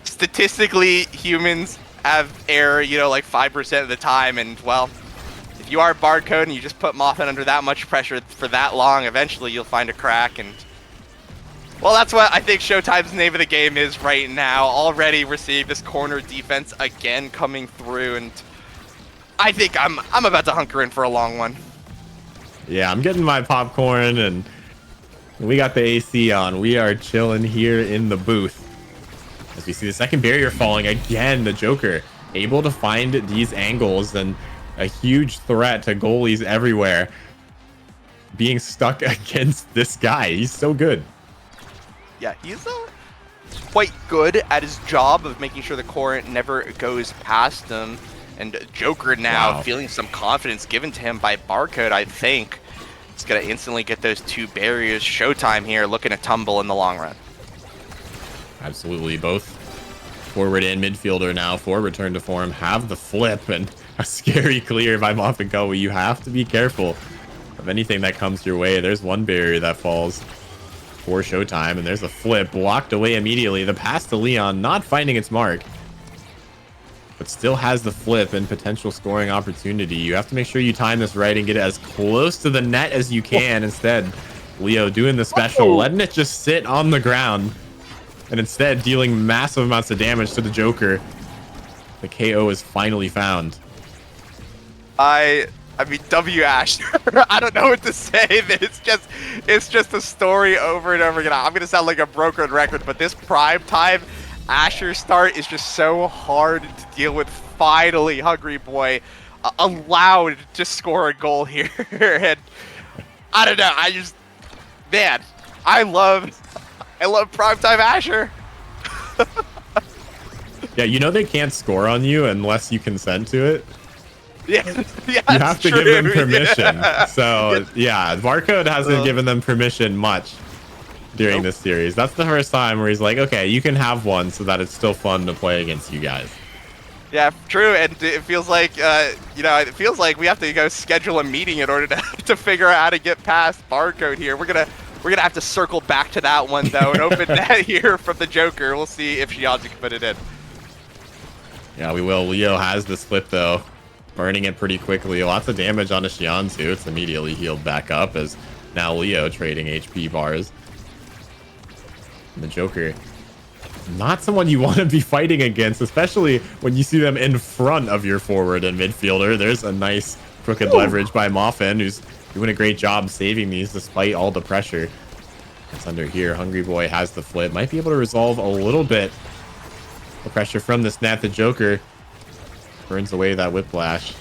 statistically humans have error, like 5% of the time, and well, if you are Barcode and you just put Moffin under that much pressure for that long, eventually you'll find a crack. And well, that's what I think Showtime's name of the game is right now. Already we're seeing this corner defense again coming through, and I think I'm about to hunker in for a long one. Yeah, I'm getting my popcorn, and we got the AC on. We are chilling here in the booth. As we see the second barrier falling again, the Joker able to find these angles, and a huge threat to goalies everywhere. Being stuck against this guy. He's so good. Yeah, he's quite good at his job of making sure the core never goes past him. And Joker now feeling some confidence given to him by Barcode, I think. He's going to instantly get those two barriers. Showtime here looking to tumble in the long run. Absolutely. Both forward and midfielder now for return to form have the flip, and a scary clear by Moff and Goalie. You have to be careful of anything that comes your way. There's one barrier that falls for Showtime, and there's a flip blocked away immediately. The pass to Leon not finding its mark, but still has the flip and potential scoring opportunity. You have to make sure you time this right and get it as close to the net as you can. Instead, Leo doing the special, letting it just sit on the ground, and instead dealing massive amounts of damage to the Joker. The KO is finally found. I mean, W Asher. I don't know what to say. It's just a story over and over again. I'm gonna sound like a broken record, but this Primetime Asher start is just so hard to deal with. Finally, Hungry Boy allowed to score a goal here, and I don't know. Man, I love Primetime Asher. Yeah, you know they can't score on you unless you consent to it. Yeah, you have to give them permission. Yeah. So yeah, Barcode hasn't given them permission much during this series. That's the first time where he's like, okay, you can have one so that it's still fun to play against you guys. Yeah, true. And it feels like, it feels like we have to go schedule a meeting in order to figure out how to get past Barcode here. We're gonna have to circle back to that one though and open that here from the Joker. We'll see if Shianzi can put it in. Yeah, we will. Leo has this flip though, burning it pretty quickly. Lots of damage on a Shianzi. It's immediately healed back up as now Leo trading HP bars. And the Joker, not someone you want to be fighting against, especially when you see them in front of your forward and midfielder. There's a nice crooked leverage by Moffin, who's doing a great job saving these despite all the pressure that's under here. Hungry Boy has the flip, might be able to resolve a little bit the pressure from this net. The Joker burns away that whiplash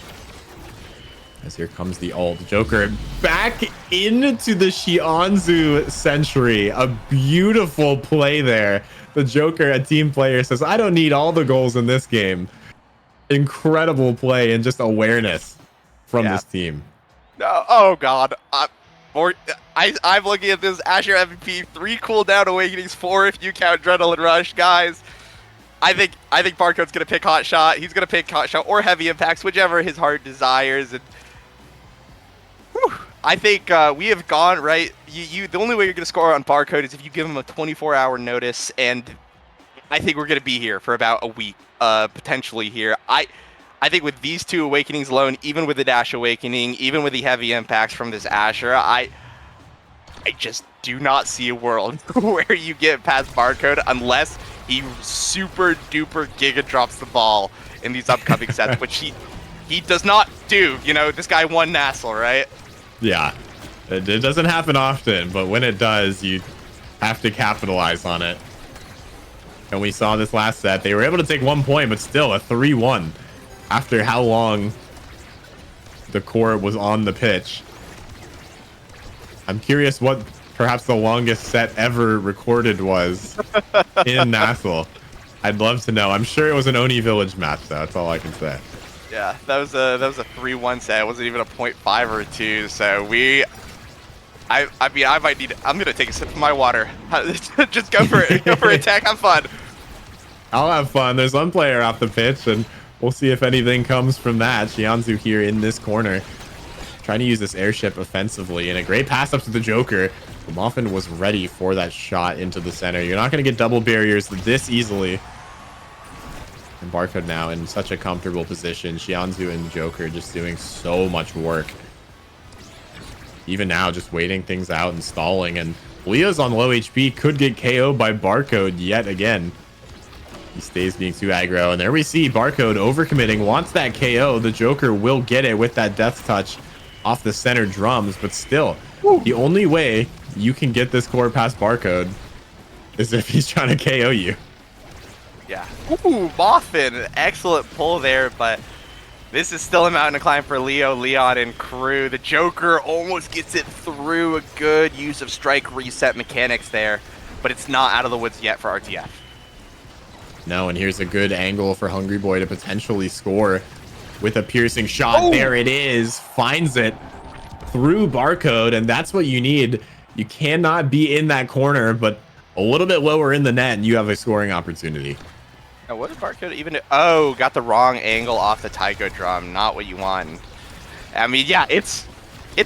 as here comes the ult. Joker back into the Shianzu Sentry. A beautiful play there. The Joker, a team player, says, I don't need all the goals in this game. Incredible play and just awareness from this team. No, oh god. I'm looking at this Asher MVP, 3 cooldown awakenings, 4 if you count Adrenaline Rush, guys. I think Barcode's gonna pick Hot Shot. He's gonna pick Hot Shot or Heavy Impacts, whichever his heart desires. And I think we have gone right. The only way you're gonna score on Barcode is if you give him a 24-hour notice, and I think we're gonna be here for about a week, potentially here. I think with these 2 awakenings alone, even with the Dash Awakening, even with the Heavy Impacts from this Asher, I just do not see a world where you get past Barcode unless he super duper giga drops the ball in these upcoming sets, which he does not do. You know, this guy won NASL, right? Yeah, it doesn't happen often, but when it does, you have to capitalize on it. And we saw this last set. They were able to take 1 point, but still a 3-1 after how long the core was on the pitch. I'm curious what perhaps the longest set ever recorded was in NASL. I'd love to know. I'm sure it was an Oni Village match, though. That's all I can say. Yeah, that was a 3-1 set. It wasn't even a 0.5 or a 2. So I'm gonna take a sip of my water. Just go for it. Go for it. Tech. Have fun. I'll have fun. There's one player off the pitch, and we'll see if anything comes from that. Shianzu here in this corner, trying to use this airship offensively, and a great pass up to the Joker. Moffin was ready for that shot into the center. You're not going to get double barriers this easily. And Barcode now in such a comfortable position. Xianzu and Joker just doing so much work. Even now, just waiting things out and stalling. And Leo's on low HP, could get KO'd by Barcode yet again. He stays being too aggro. And there we see Barcode overcommitting, wants that KO. The Joker will get it with that death touch off the center drums. But still, the only way you can get this core past Barcode is if he's trying to KO you. Yeah. Ooh, Moffin. Excellent pull there, but this is still a mountain to climb for Leo, Leon, and crew. The Joker almost gets it through. A good use of strike reset mechanics there, but it's not out of the woods yet for RTF. No, and here's a good angle for Hungry Boy to potentially score with a piercing shot. Oh! There it is. Finds it through Barcode, and that's what you need. You cannot be in that corner, but a little bit lower in the net, and you have a scoring opportunity. Now, what did Barcode even do? Oh, got the wrong angle off the Taiko drum. Not what you want. I mean, yeah, it's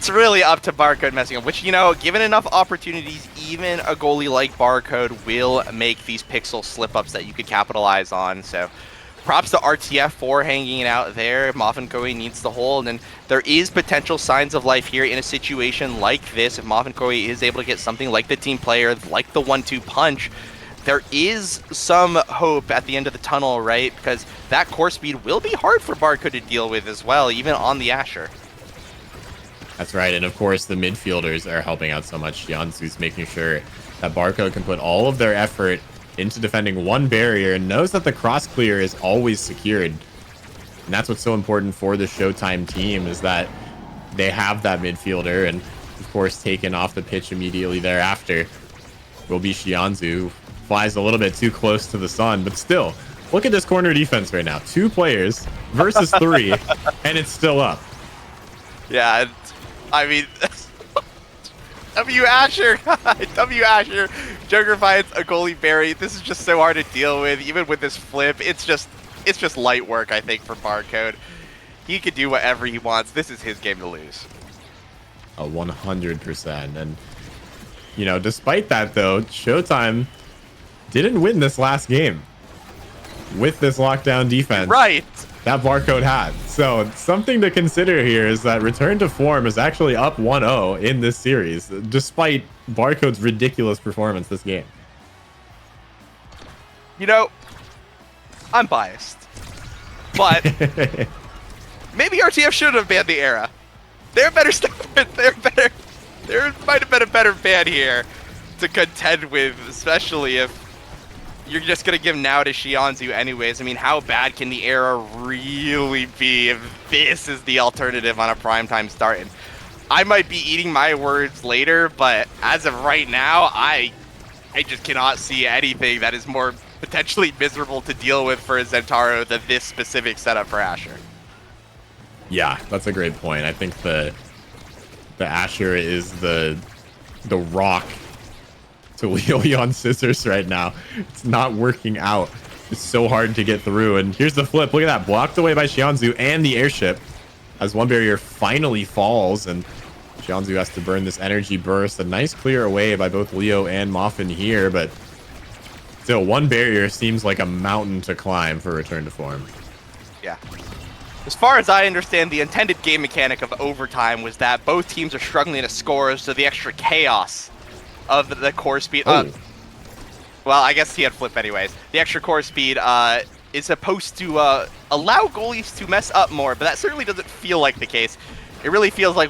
really up to Barcode messing up, which, you know, given enough opportunities, even a goalie like Barcode will make these pixel slip-ups that you could capitalize on. So props to RTF for hanging it out there. Moffin Koi needs the hold, and there is potential signs of life here in a situation like this. If Moffin Koi is able to get something like the team player, like the 1-2 punch, there is some hope at the end of the tunnel, right? Because that core speed will be hard for Barcode to deal with as well, even on the Asher. That's right, and of course the midfielders are helping out so much. Xianzu's making sure that Barcode can put all of their effort into defending one barrier and knows that the cross clear is always secured. And that's what's so important for the Showtime team, is that they have that midfielder, and of course taken off the pitch immediately thereafter will be Xianzu. Flies a little bit too close to the sun, but still, look at this corner defense right now. 2 players versus 3, and it's still up. Yeah, I mean, W Asher, W Asher, Joker finds a goalie berry. This is just so hard to deal with, even with this flip. It's just light work, I think, for Barcode. He could do whatever he wants. This is his game to lose. 100%. And, you know, despite that, though, Showtime didn't win this last game with this lockdown defense. Right. That Barcode had. So something to consider here is that Return to Form is actually up 1-0 in this series, despite Barcode's ridiculous performance this game. You know, I'm biased, but maybe RTF should have banned the era. They're better stuff. They're better. There might have been a better ban here to contend with, especially if you're just going to give now to Xianzu anyways. I mean, how bad can the era really be if this is the alternative on a primetime start? And I might be eating my words later, but as of right now, I just cannot see anything that is more potentially miserable to deal with for a Zentaro than this specific setup for Asher. Yeah, that's a great point. I think the Asher is the rock to Leo on scissors right now. It's not working out. It's so hard to get through. And here's the flip. Look at that. Blocked away by Xianzu and the airship as one barrier finally falls. And Xianzu has to burn this energy burst. A nice clear away by both Leo and Moffin here. But still, one barrier seems like a mountain to climb for Return to Form. Yeah. As far as I understand, the intended game mechanic of overtime was that both teams are struggling to score, so the extra chaos of the core speed. Well, I guess he had flip anyways. The extra core speed is supposed to allow goalies to mess up more, but that certainly doesn't feel like the case. It really feels like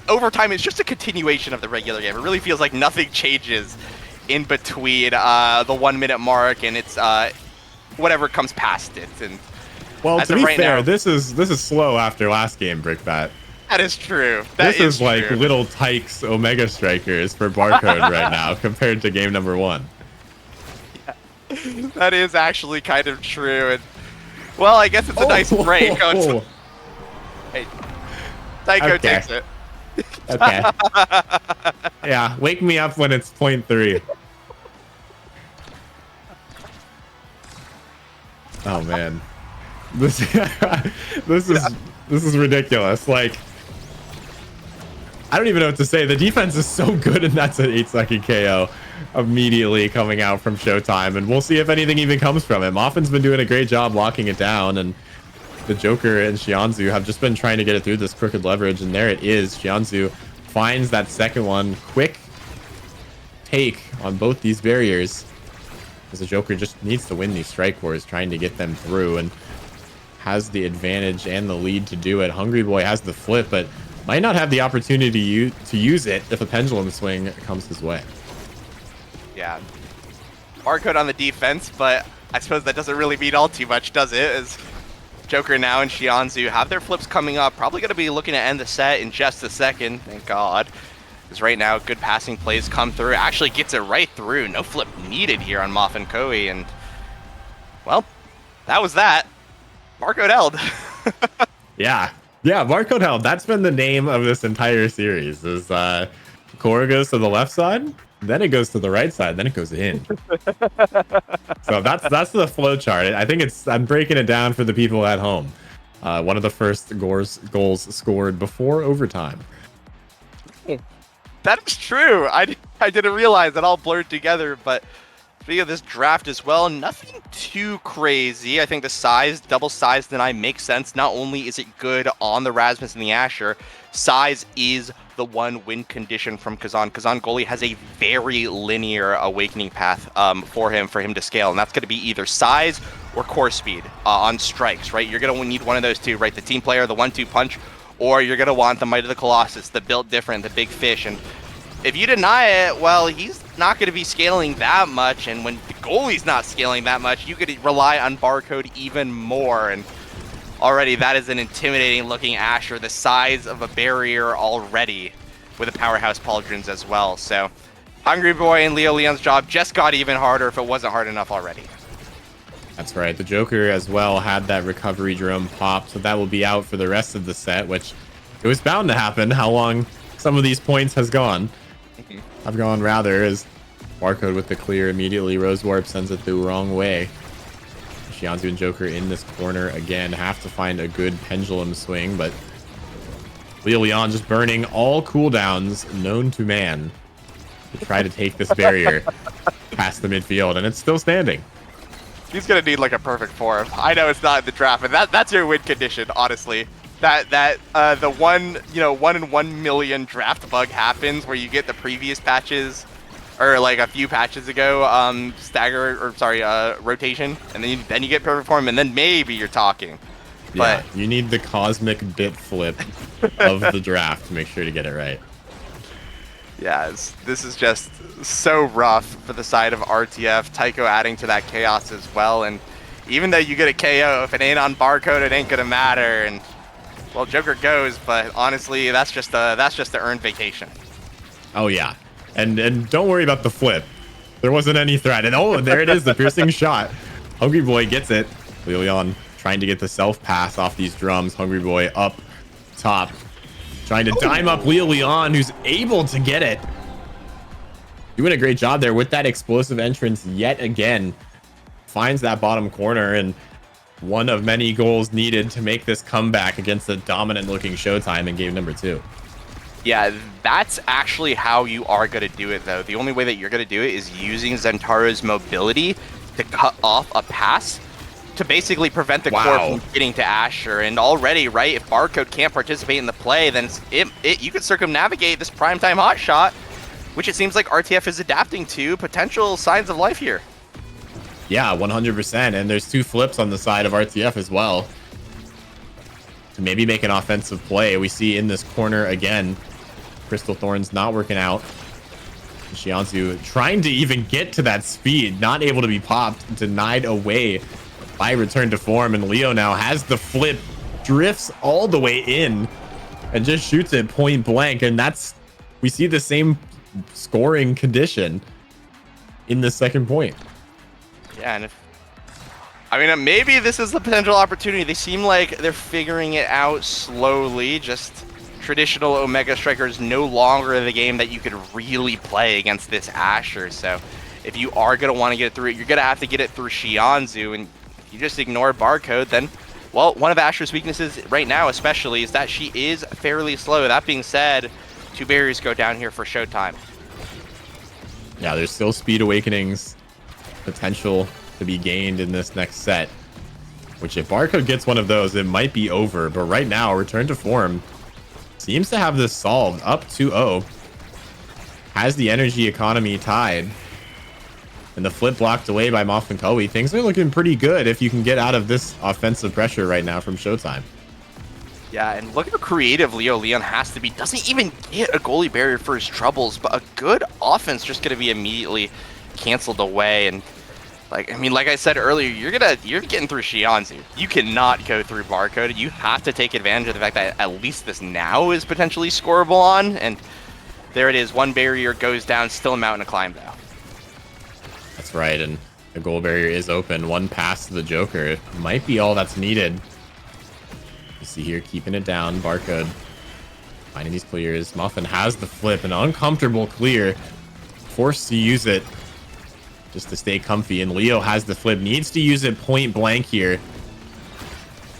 overtime is just a continuation of the regular game. It really feels like nothing changes in between the 1 minute mark, and it's whatever comes past it. And well, to be right fair, now, this is slow after last game, Brickbat. That is true. This is like little Tykes Omega Strikers for Barcode right now compared to game number 1. Yeah. That is actually kind of true. And well, I guess it's a nice break. Hey, Tycho takes it. Okay. Yeah, wake me up when it's 0.3. Oh man. This is ridiculous. Like, I don't even know what to say. The defense is so good, and that's an 8-second KO immediately coming out from Showtime. And we'll see if anything even comes from it. Moffin's been doing a great job locking it down, and the Joker and Xianzu have just been trying to get it through this crooked leverage, and there it is. Xianzu finds that second one. Quick take on both these barriers, because the Joker just needs to win these strike wars, trying to get them through, and has the advantage and the lead to do it. Hungry Boy has the flip, but might not have the opportunity to use it if a pendulum swing comes his way. Yeah. Barcode on the defense, but I suppose that doesn't really mean all too much, does it? As Joker now and Xianzu have their flips coming up. Probably going to be looking to end the set in just a second. Thank God. Because right now, good passing plays come through. Actually gets it right through. No flip needed here on Moff and Koei. And, well, that was that. Barcode held. Yeah. Yeah, Barcode held. That's been the name of this entire series. Is Core goes to the left side, then it goes to the right side, then it goes in. So that's the flow chart. I think I'm breaking it down for the people at home. One of the first goals scored before overtime. That is true. I didn't realize it all blurred together, but speaking of this draft as well, nothing too crazy. I think the size, double size deny makes sense. Not only is it good on the Rasmus and the Asher, size is the one win condition from Kazan. Kazan goalie has a very linear awakening path for him to scale, and that's going to be either size or core speed on strikes, right? You're going to need one of those two, right? The team player, the 1-2 punch, or you're going to want the Might of the Colossus, the built different, the big fish. And if you deny it, well, he's not going to be scaling that much. And when the goalie's not scaling that much, you could rely on Barcode even more. And already that is an intimidating looking Asher, the size of a barrier already, with a powerhouse pauldrons as well. So Hungry Boy and Leo Leon's job just got even harder if it wasn't hard enough already. That's right. The Joker as well had that recovery drone pop, so that will be out for the rest of the set, which it was bound to happen. How long some of these points have gone rather, as Barcode with the clear immediately. Rose Warp sends it the wrong way. Xianzu and Joker in this corner again have to find a good pendulum swing, but Leo Leon just burning all cooldowns known to man to try to take this barrier past the midfield, and it's still standing. He's gonna need like a perfect form. I know it's not in the draft, but that's your win condition, honestly. The 1 in 1 million draft bug happens where you get the previous patches, or like a few patches ago, rotation, and then you get perfect form, and then maybe you're talking. Yeah, But you need the cosmic bit flip of the draft to make sure to get it right. yeah, this is just so rough for the side of RTF. Tycho adding to that chaos as well, and even though you get a KO, if it ain't on Barcode, it ain't gonna matter. And well, Joker goes, but honestly, that's just the earned vacation. Oh yeah, and don't worry about the flip. There wasn't any threat, and oh, there it is, the piercing shot. Hungry Boy gets it. Leon trying to get the self pass off these drums. Hungry Boy up top, trying to dime up Leo Leon, who's able to get it. Doing a great job there with that explosive entrance yet again. Finds that bottom corner, and one of many goals needed to make this comeback against the dominant looking Showtime in game number 2. Yeah, that's actually how you are going to do it, though. The only way that you're going to do it is using Zentaro's mobility to cut off a pass to basically prevent the core from getting to Asher. And already, right, if Barcode can't participate in the play, then you could circumnavigate this primetime hot shot, which it seems like RTF is adapting to. Potential signs of life here. Yeah, 100%. And there's 2 flips on the side of RTF as well to maybe make an offensive play. We see in this corner again, Crystal Thorns not working out. Xianzu trying to even get to that speed, not able to be popped, denied away by return to form. And Leo now has the flip, drifts all the way in, and just shoots it point blank. And we see the same scoring condition in the second point. Yeah, and maybe this is the potential opportunity. They seem like they're figuring it out slowly. Just traditional Omega Strikers no longer the game that you could really play against this Asher. So if you are going to want to get it through it, you're going to have to get it through Xianzu. And if you just ignore Barcode, then, well, one of Asher's weaknesses right now especially is that she is fairly slow. That being said, 2 barriers go down here for Showtime. Yeah, there's still speed awakenings potential to be gained in this next set. Which if Barcode gets one of those, it might be over. But right now, Return to Form seems to have this solved. Up 2-0. Has the energy economy tied. And the flip blocked away by Moff and Koei. Things are looking pretty good if you can get out of this offensive pressure right now from Showtime. Yeah, and look how creative Leo Leon has to be. Doesn't even get a goalie barrier for his troubles, but a good offense just going to be immediately canceled away. And like I said earlier, you're getting through Shianzu. You cannot go through Barcode. You have to take advantage of the fact that at least this now is potentially scoreable on. And there it is. 1 barrier goes down. Still a mountain to climb though. That's right, and the goal barrier is open. 1 pass to the Joker might be all that's needed. You see here, keeping it down. Barcode finding these clears. Muffin has the flip, an uncomfortable clear. Forced to use it just to stay comfy. And Leo has the flip. Needs to use it point blank here.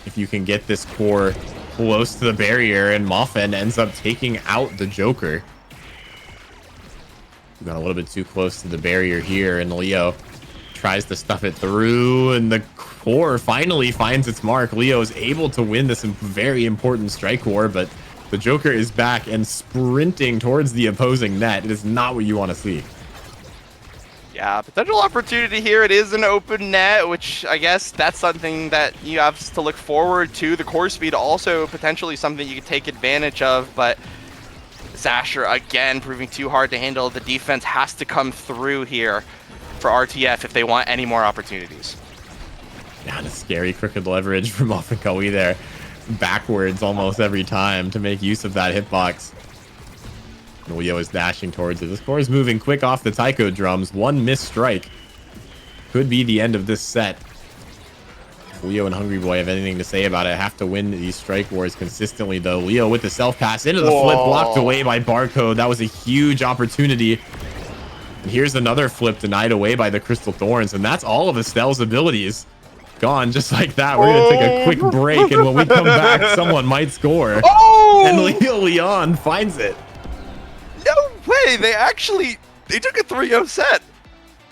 If you can get this core close to the barrier. And Muffin ends up taking out the Joker. We got a little bit too close to the barrier here. And Leo tries to stuff it through. And the core finally finds its mark. Leo is able to win this very important strike war. But the Joker is back and sprinting towards the opposing net. It is not what you want to see. Yeah, potential opportunity here. It is an open net, which I guess that's something that you have to look forward to. The core speed also potentially something you could take advantage of, but Zasher again proving too hard to handle. The defense has to come through here for RTF if they want any more opportunities. Yeah, and a scary crooked leverage from Moff and Koei there. Backwards almost every time to make use of that hitbox. And Leo is dashing towards it. The score is moving quick off the taiko drums. 1 missed strike could be the end of this set. If Leo and Hungry Boy have anything to say about it, have to win these strike wars consistently, though. Leo with the self pass into the flip, blocked away by Barcode. That was a huge opportunity. And here's another flip denied away by the Crystal Thorns. And that's all of Estelle's abilities gone just like that. We're going to take a quick break. And when we come back, someone might score. And Leo Leon finds it. No way! They took a 3-0 set.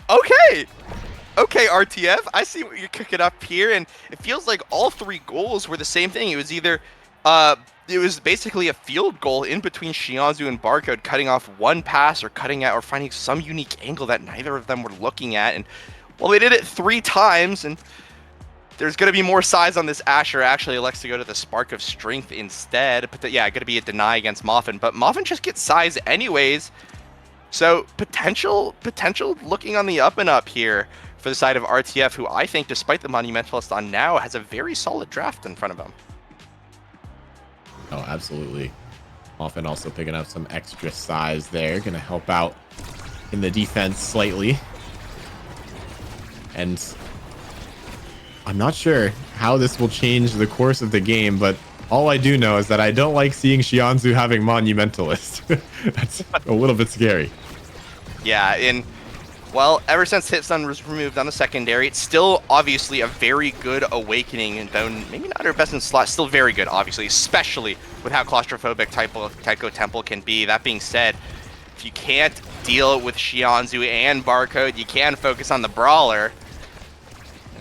Okay, RTF. I see what you're cooking up here, and it feels like all 3 goals were the same thing. It was either, it was basically a field goal in between Shianzu and Barcode, cutting off 1 pass or cutting out or finding some unique angle that neither of them were looking at. And well, they did it 3 times, and there's going to be more size on this Asher. Actually elects to go to the Spark of Strength instead. But yeah, going to be a deny against Moffin. But Moffin just gets size anyways. So potential looking on the up and up here for the side of RTF, who I think, despite the Monumentalist on now, has a very solid draft in front of him. Oh, absolutely. Moffin also picking up some extra size there. Going to help out in the defense slightly. And I'm not sure how this will change the course of the game, but all I do know is that I don't like seeing Shianzu having Monumentalist. That's a little bit scary. Yeah, well, ever since Hitstun was removed on the secondary, it's still obviously a very good awakening, and though maybe not her best in slot, still very good, obviously, especially with how claustrophobic Taiko Temple can be. That being said, if you can't deal with Shianzu and Barcode, you can focus on the Brawler.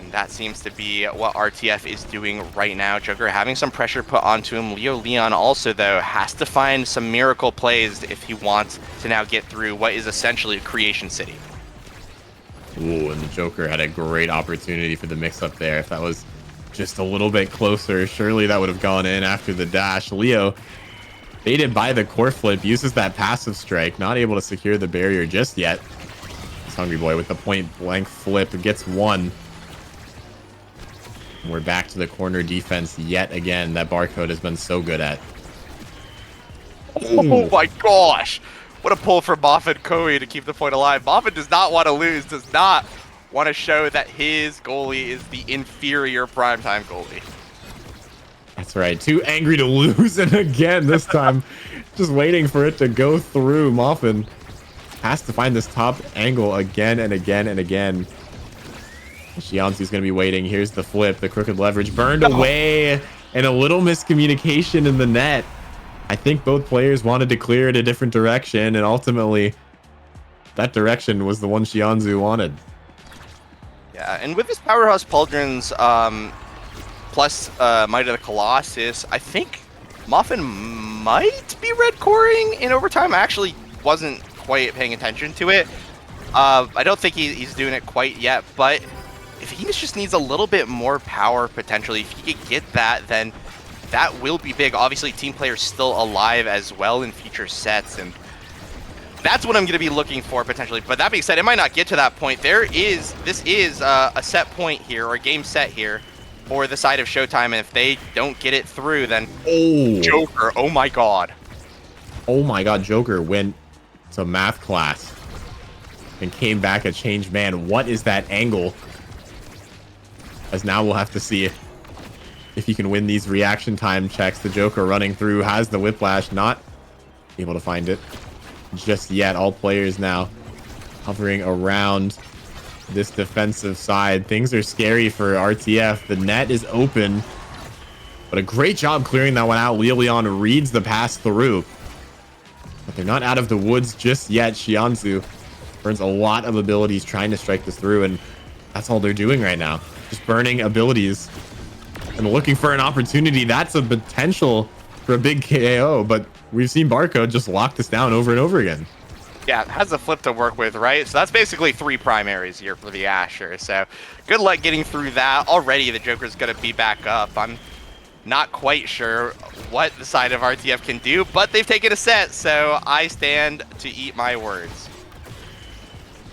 That seems to be what RTF is doing right now. Joker having some pressure put onto him. Leo Leon also, though, has to find some miracle plays if he wants to now get through what is essentially Creation City. Ooh, and the Joker had a great opportunity for the mix-up there. If that was just a little bit closer, surely that would have gone in after the dash. Leo, baited by the core flip, uses that passive strike. Not able to secure the barrier just yet. This Hungry Boy with the point-blank flip gets 1. We're back to the corner defense yet again that Barcode has been so good at. Oh my gosh! What a pull for Moffin Koei to keep the point alive. Moffin does not want to lose, does not want to show that his goalie is the inferior primetime goalie. That's right. Too angry to lose, and again, this time, just waiting for it to go through. Moffin has to find this top angle again and again and again. Shianzu's going to be waiting. Here's the flip. The crooked leverage burned away. And a little miscommunication in the net. I think both players wanted to clear it a different direction, and ultimately, that direction was the one Shianzu wanted. Yeah, and with this Powerhouse Pauldrons, plus Might of the Colossus, I think Muffin might be red coring in overtime. I actually wasn't quite paying attention to it. I don't think he's doing it quite yet, but if he just needs a little bit more power potentially, if he could get that, then that will be big. Obviously, team players still alive as well in future sets, and that's what I'm going to be looking for potentially. But that being said, it might not get to that point. This is a set point here, or a game set here, for the side of Showtime, and if they don't get it through, then Joker, oh my god. Oh my god, Joker went to math class and came back a changed man. What is that angle? As now we'll have to see if he can win these reaction time checks. The Joker running through has the whiplash, not able to find it just yet. All players now hovering around this defensive side. Things are scary for RTF. The net is open, but a great job clearing that one out. Leon reads the pass through, but they're not out of the woods just yet. Shianzu burns a lot of abilities trying to strike this through, and that's all they're doing right now. Just burning abilities and looking for an opportunity. That's a potential for a big KO, but we've seen Barcode just lock this down over and over again. Yeah, it has a flip to work with, right? So that's basically 3 primaries here for the Asher. So good luck getting through that. Already the Joker's going to be back up. I'm not quite sure what the side of RTF can do, but they've taken a set, so I stand to eat my words.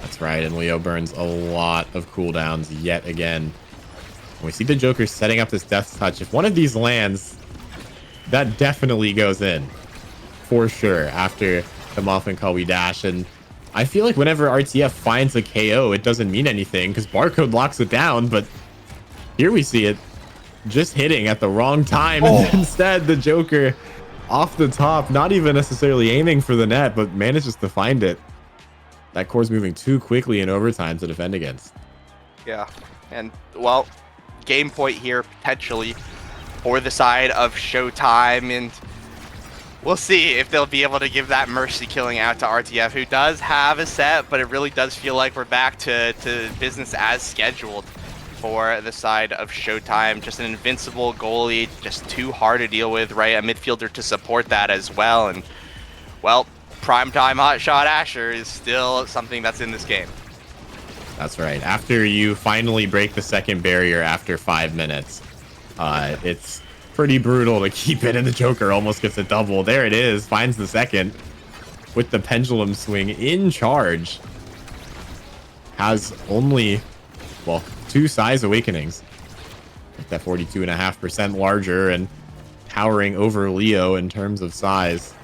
That's right, and Leo burns a lot of cooldowns yet again. We see the Joker setting up this Death Touch. If one of these lands, that definitely goes in for sure after the Muffin Kawi dash. And I feel like whenever RTF finds a KO, it doesn't mean anything because Barcode locks it down. But here we see it just hitting at the wrong time. And instead, the Joker off the top, not even necessarily aiming for the net, but manages to find it. That core's moving too quickly in overtime to defend against. Yeah, and well, game point here potentially for the side of Showtime, and we'll see if they'll be able to give that mercy killing out to RTF, who does have a set, but it really does feel like we're back to business as scheduled for the side of Showtime. Just an invincible goalie, just too hard to deal with, right? A midfielder to support that as well, and well, Primetime Hotshot Asher is still something that's in this game. That's right. After you finally break the second barrier after 5 minutes, it's pretty brutal to keep it, and the Joker almost gets a double. There it is. Finds the second with the pendulum swing in charge. Has only, well, 2 size awakenings. With that 42.5% larger and towering over Leo in terms of size.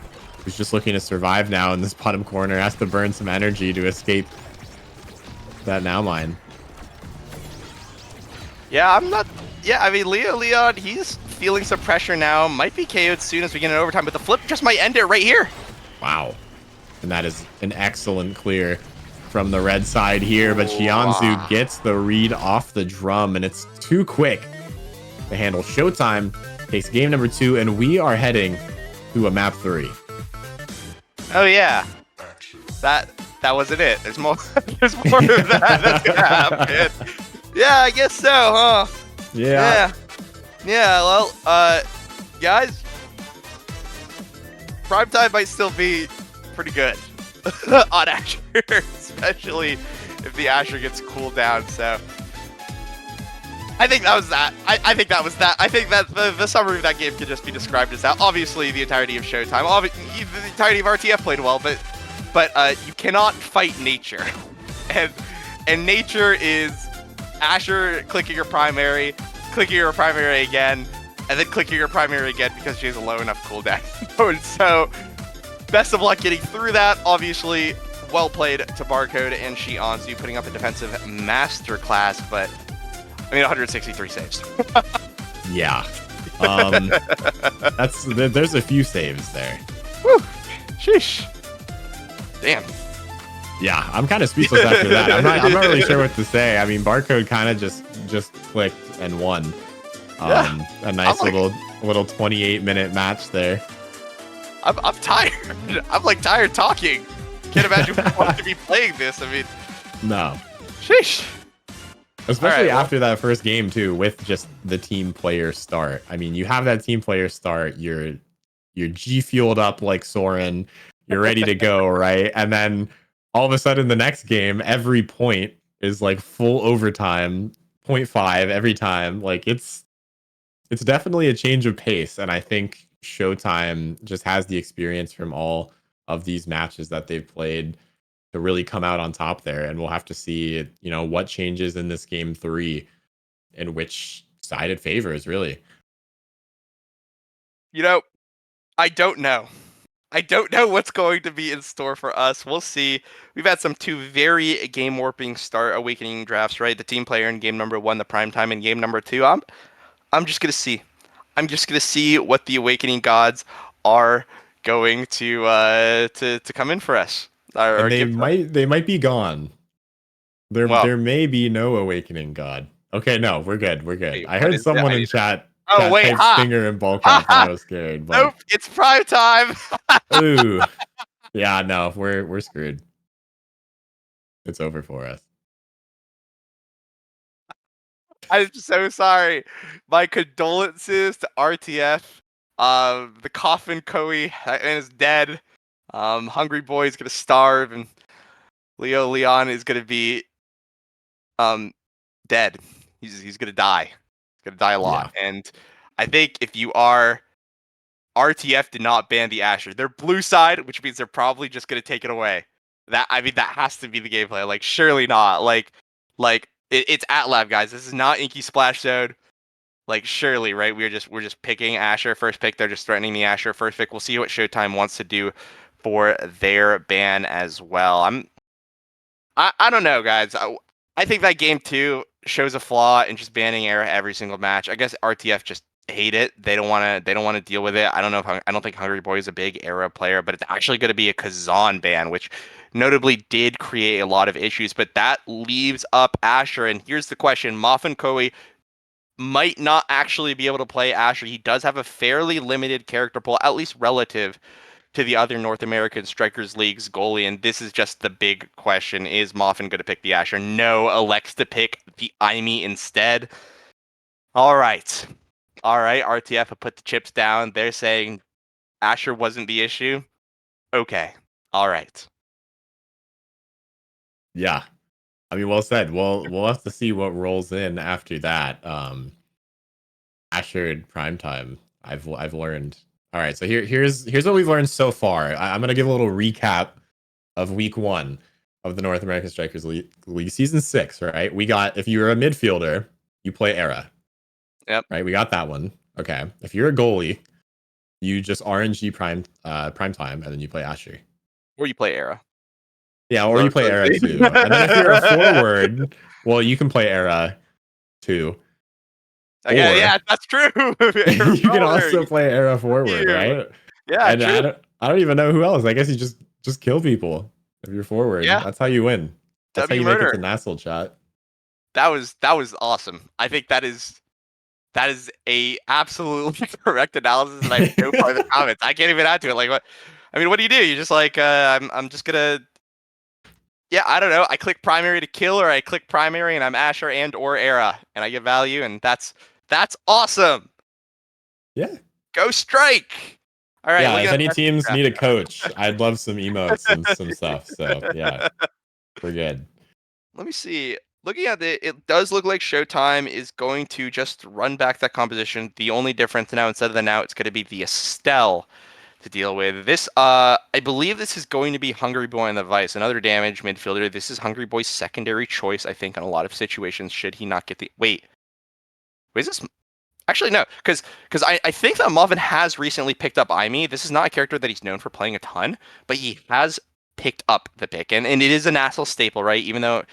Who's just looking to survive now in this bottom corner. Has to burn some energy to escape that now mine. Yeah, I mean, Leon, he's feeling some pressure now. Might be KO'd soon as we get in overtime, but the flip just might end it right here. Wow. And that is an excellent clear from the red side here, but Shianzu gets the read off the drum, and it's too quick to handle. Showtime takes game number 2, and we are heading to a map 3. Oh yeah, that wasn't it. There's more. There's more of that that's gonna happen. Yeah, I guess so, huh? Yeah. Well, guys, Primetime might still be pretty good on Asher, especially if the Asher gets cooled down. So I think that was that. I think that was that. I think that the summary of that game could just be described as that. Obviously, the entirety of Showtime, the entirety of RTF played well, but you cannot fight nature, and nature is Asher clicking your primary again, and then clicking your primary again because she has a low enough cooldown. So, best of luck getting through that. Obviously, well played to Barcode and Shianzu putting up a defensive masterclass, but I mean, 163 saves. Yeah. There's a few saves there. Whew. Sheesh. Damn. Yeah, I'm kind of speechless after that. I'm not really sure what to say. I mean, Barcode kind of just clicked and won. A nice little 28-minute match there. I'm tired. I'm like tired talking. Can't imagine wanting to be playing this. I mean, No. sheesh. Especially All right, well, after that first game too, with just the team player start. I mean, you have that team player start, you're G fueled up like Soren, you're ready to go, right? And then all of a sudden the next game, every point is like full overtime, point 0.5 every time. Like it's definitely a change of pace. And I think Showtime just has the experience from all of these matches that they've played to really come out on top there. And we'll have to see, what changes in this game 3 and which side it favors, really. you know, I don't know. I don't know what's going to be in store for us. We'll see. We've had some two very game warping start awakening drafts, right? The team player in game number 1, the primetime in game number 2. I'm just gonna see. I'm just gonna see what the awakening gods are going to come in for us or And they give to us. might be gone. Well, There may be no awakening god. Okay, no, we're good. We're good. wait, I what heard is it? someone I in need to. Oh chat wait, type ha stinger and ball ha cap and I ha. was scared, Nope, but it's prime time. ooh. Yeah, no, we're screwed. It's over for us. I'm so sorry. My condolences to RTF. The coffin Koei is dead. Hungry Boy is gonna starve, and Leo Leon is gonna be um dead. He's gonna die. He's gonna die a lot. Yeah. And I think if you are RTF did not ban the Asher. They're blue side, which means they're probably just gonna take it away. That has to be the gameplay. Like surely not. It's at lab, guys. This is not Inky Splash Zone. Like surely, right? We're just picking Asher first pick. They're just threatening the Asher first pick. We'll see what Showtime wants to do for their ban as well. I don't know, guys. I think that game two shows a flaw in just banning Era every single match. I guess RTF just hate it. They don't want to. They don't want to deal with it. I don't know if I don't think Hungry Boy is a big Era player, but it's actually going to be a Kazan ban, which notably did create a lot of issues. But that leaves up Asher, and here's the question: Moffin Koei might not actually be able to play Asher. He does have a fairly limited character pool, at least relative to the other North American Strikers League's goalie, and this is just the big question. Is Moffin going to pick the Asher? No, elects to pick the Imi instead. All right. All right, RTF have put the chips down. They're saying Asher wasn't the issue. Okay. All right. Yeah. I mean, well said. We'll have to see what rolls in after that. Asher Primetime. I've learned. All right, so here's what we've learned so far. I'm gonna give a little recap of week 1 of the North American Strikers League season 6. Right, we got if you're a midfielder, you play Era. Yep. Right, we got that one. Okay, if you're a goalie, you just RNG prime time, and then you play Asher. Or you play Era. Yeah, or you So, play so Era too. And then if you're a forward, well, you can play Era too. okay, Or yeah, that's true. you can Forward, also play Era forward, you. right? Yeah, And true. I don't even know who else. I guess you just kill people if you're forward. Yeah, That's how you win. That's how W you make it to murder. NASL chat. That was awesome. I think that is a absolutely correct analysis, and I have no further comments. I can't even add to it. Like what? I mean, what do? You just like I'm just gonna yeah, I don't know. I click primary to kill, or I click primary and I'm Asher and or Era, and I get value, and that's awesome. Yeah. Go strike. All right, Yeah, looking if at the any rest of the teams draft need a coach, I'd love some emotes and some stuff. So yeah, now. we're good. Let me see. Looking at it does look like Showtime is going to just run back that composition. The only difference now, instead of the now, it's going to be the Estelle to deal with. This, I believe this is going to be Hungry Boy on the Vice, another damage midfielder. This is Hungry Boy's secondary choice, I think, in a lot of situations. Should he not get the wait, is this actually no? Because I think that Marvin has recently picked up Imi. This is not a character that he's known for playing a ton, but he has picked up the pick, and it is a NASL staple, right? Even though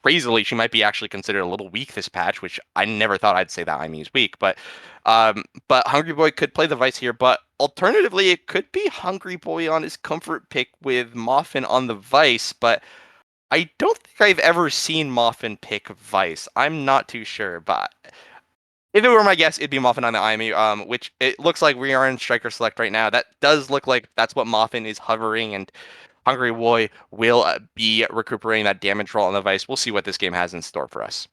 crazily she might be actually considered a little weak this patch, which I never thought I'd say that Imi is weak, but Hungry Boy could play the Vice here, but alternatively it could be Hungry Boy on his comfort pick with Moffin on the Vice, but I don't think I've ever seen Moffin pick Vice. I'm not too sure, but If it were my guess, it'd be Muffin on the IME, which it looks like we are in striker select right now. That does look like that's what Muffin is hovering, and Hungry Boy will be recuperating that damage roll on the Vice. We'll see what this game has in store for us.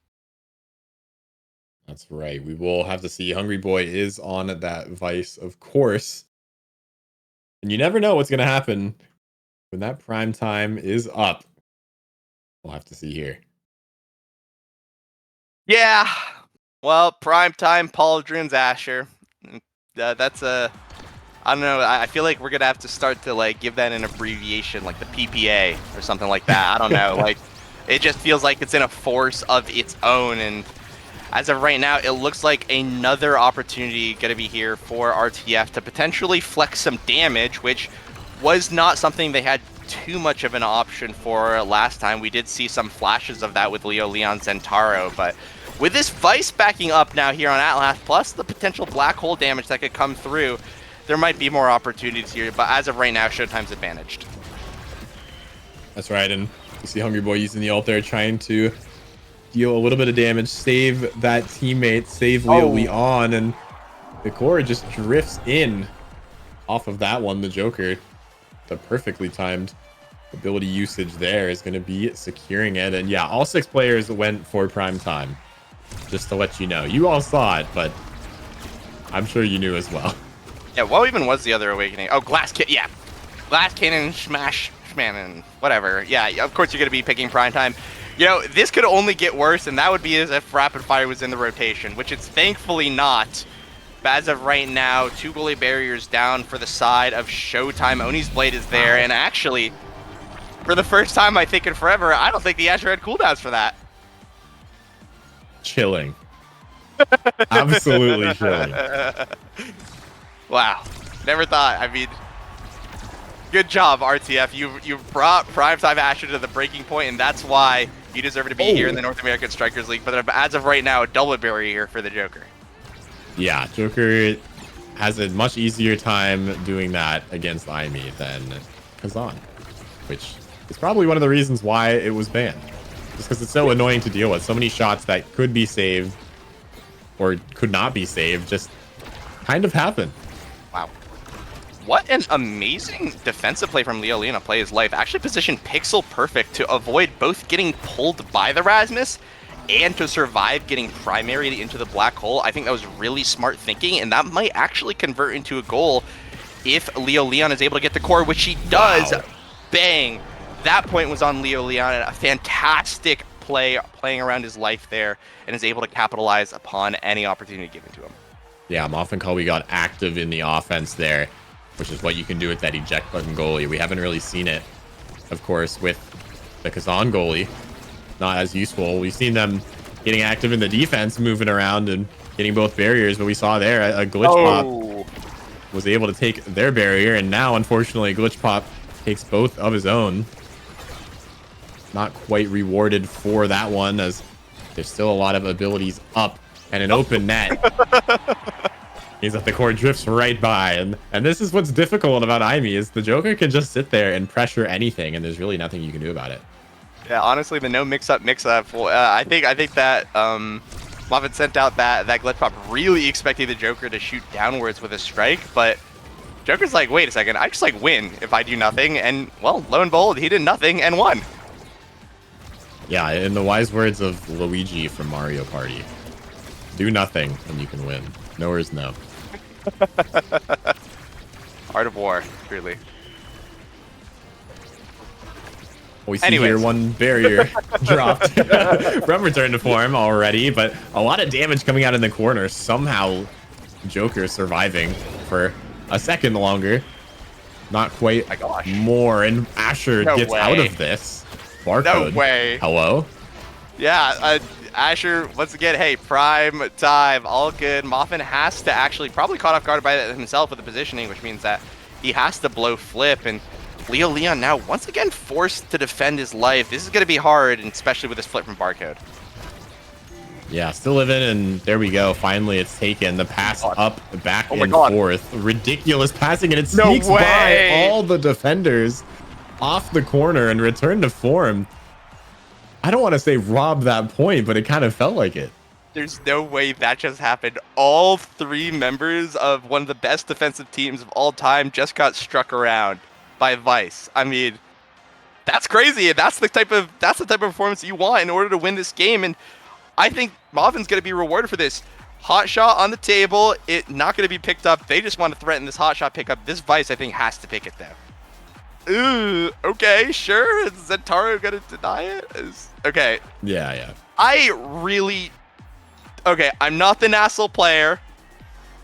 That's right. We will have to see. Hungry Boy is on that Vice, of course. And you never know what's going to happen when that prime time is up. We'll have to see here. Yeah. Well, Primetime, Paul Drins, Asher. That's a... I don't know. I feel like we're going to have to start to, like, give that an abbreviation, like the PPA or something like that. I don't know. Like, it just feels like it's in a force of its own, and as of right now, it looks like another opportunity going to be here for RTF to potentially flex some damage, which was not something they had too much of an option for last time. We did see some flashes of that with Leo Leon Zentaro, but with this Vice backing up now here on Atlas, plus the potential black hole damage that could come through, there might be more opportunities here, but as of right now, Showtime's advantaged. That's right, and you see Hungry Boy using the ult there, trying to deal a little bit of damage, save that teammate, save Leo Leon, and the core just drifts in off of that one. The Joker, the perfectly timed ability usage there is going to be securing it. And yeah, all 6 players went for prime time, just to let you know. You all saw it, but I'm sure you knew as well. Yeah, what even was the other awakening? Oh, Glass Kid, yeah. Glass Cannon, Smash, Shmanin, whatever. Yeah, of course you're going to be picking Primetime. You know, this could only get worse, and that would be as if Rapid Fire was in the rotation, which it's thankfully not. But as of right now, 2 goalie barriers down for the side of Showtime. Oni's Blade is there, and actually, for the first time, I think, in forever, I don't think the Azure had cooldowns for that. Chilling. Absolutely chilling. Wow. Never thought. I mean, good job, RTF. You brought Primetime Asher to the breaking point, and that's why you deserve to be here in the North American Strikers League. But as of right now, a double barrier here for the Joker. Yeah, Joker has a much easier time doing that against IME than Kazan, which is probably one of the reasons why it was banned. Just because it's so annoying to deal with. So many shots that could be saved or could not be saved just kind of happen. Wow. What an amazing defensive play from Leo Leon to play his life. Actually positioned Pixel perfect to avoid both getting pulled by the Rasmus and to survive getting primaried into the black hole. I think that was really smart thinking, and that might actually convert into a goal if Leo Leon is able to get the core, which he does. Wow. Bang. That point was on Leo Leon, and a fantastic play playing around his life there, and is able to capitalize upon any opportunity given to him. Yeah, I'm often called we got active in the offense there, which is what you can do with that eject button goalie. We haven't really seen it, of course, with the Kazan goalie. Not as useful. We've seen them getting active in the defense, moving around and getting both barriers, but we saw there a Glitch Pop was able to take their barrier, and now, unfortunately, Glitch Pop takes both of his own. Not quite rewarded for that one, as there's still a lot of abilities up and an open net. Means that the core drifts right by, and this is what's difficult about IME is the Joker can just sit there and pressure anything, and there's really nothing you can do about it. Yeah, honestly, the no mix-up. Well, I think that Muffin sent out that glitch pop really expecting the Joker to shoot downwards with a strike, but Joker's like, wait a second, I just like win if I do nothing, and well, lo and behold, he did nothing and won. Yeah, in the wise words of Luigi from Mario Party, do nothing and you can win. No is no. Art of War, truly. We see here one barrier dropped from Return to Form already, but a lot of damage coming out in the corner. Somehow Joker surviving for a second longer. Not quite more, and Asher gets out of this. Barcode. No way. Hello? Yeah, Asher, once again, hey, prime time, all good. Muffin has to actually, probably caught off guard by that himself with the positioning, which means that he has to blow flip, and Leo Leon now once again forced to defend his life. This is going to be hard, and especially with this flip from Barcode. Yeah, still living, and there we go. Finally, it's taken. The pass up, back, and forth. Ridiculous passing, and it sneaks by all the defenders off the corner and Return to Form. I don't want to say rob that point, but it kind of felt like it. There's no way that just happened. All three members of one of the best defensive teams of all time just got struck around by Vice. I mean, that's crazy. And that's the type of performance you want in order to win this game. And I think Mauvin's going to be rewarded for this. Hot shot on the table. It not going to be picked up. They just want to threaten this hot shot pickup. This Vice, I think, has to pick it though. Ooh, okay, sure. Is Zentaro going to deny it? Okay. Yeah. Okay, I'm not the NASL player,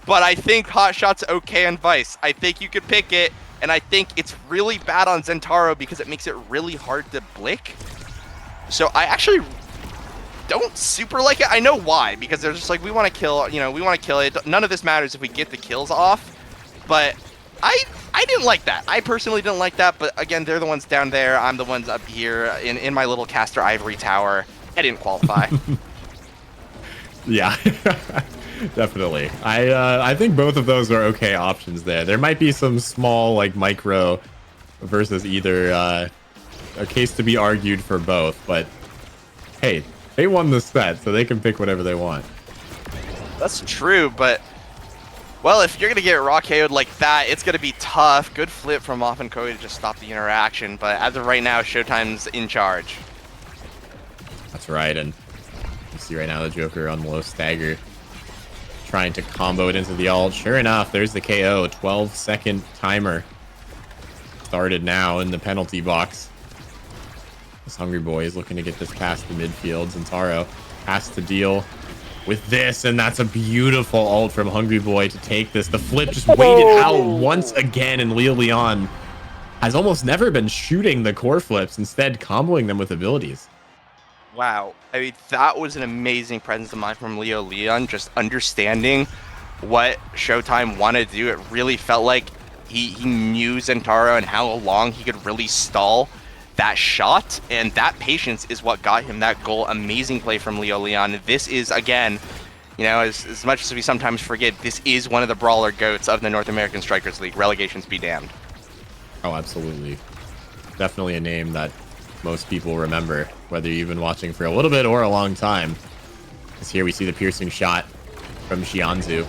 but I think hot shot's okay on Vice. I think you could pick it, and I think it's really bad on Zentaro because it makes it really hard to blick. So I actually don't super like it. I know why, because they're just like, we want to kill, we want to kill it. None of this matters if we get the kills off, but I didn't like that. I personally didn't like that, but again, they're the ones down there. I'm the ones up here in my little caster ivory tower. I didn't qualify. Yeah, definitely. I think both of those are okay options there. There might be some small like micro versus either a case to be argued for both, but hey, they won the set, so they can pick whatever they want. That's true, but well, if you're gonna get raw KO'd like that, it's gonna be tough. Good flip from Moff and Cody to just stop the interaction, but as of right now, Showtime's in charge. That's right, and you see right now the Joker on the low stagger trying to combo it into the ult. Sure enough, there's the KO. 12-second timer started now in the penalty box. This Hungry Boy is looking to get this past the midfield. Zentaro has to deal with this, and that's a beautiful ult from Hungry Boy to take this. The flip just waited out once again, and Leo Leon has almost never been shooting the core flips, instead comboing them with abilities. Wow. I mean, that was an amazing presence of mind from Leo Leon, just understanding what Showtime wanted to do. It really felt like he knew Zentaro and how long he could really stall that shot, and that patience is what got him that goal. Amazing play from Leo Leon. This is, again, as much as we sometimes forget, this is one of the brawler goats of the North American Strikers League. Relegations be damned. Oh, absolutely. Definitely a name that most people remember, whether you've been watching for a little bit or a long time. Because here we see the piercing shot from Xianzu,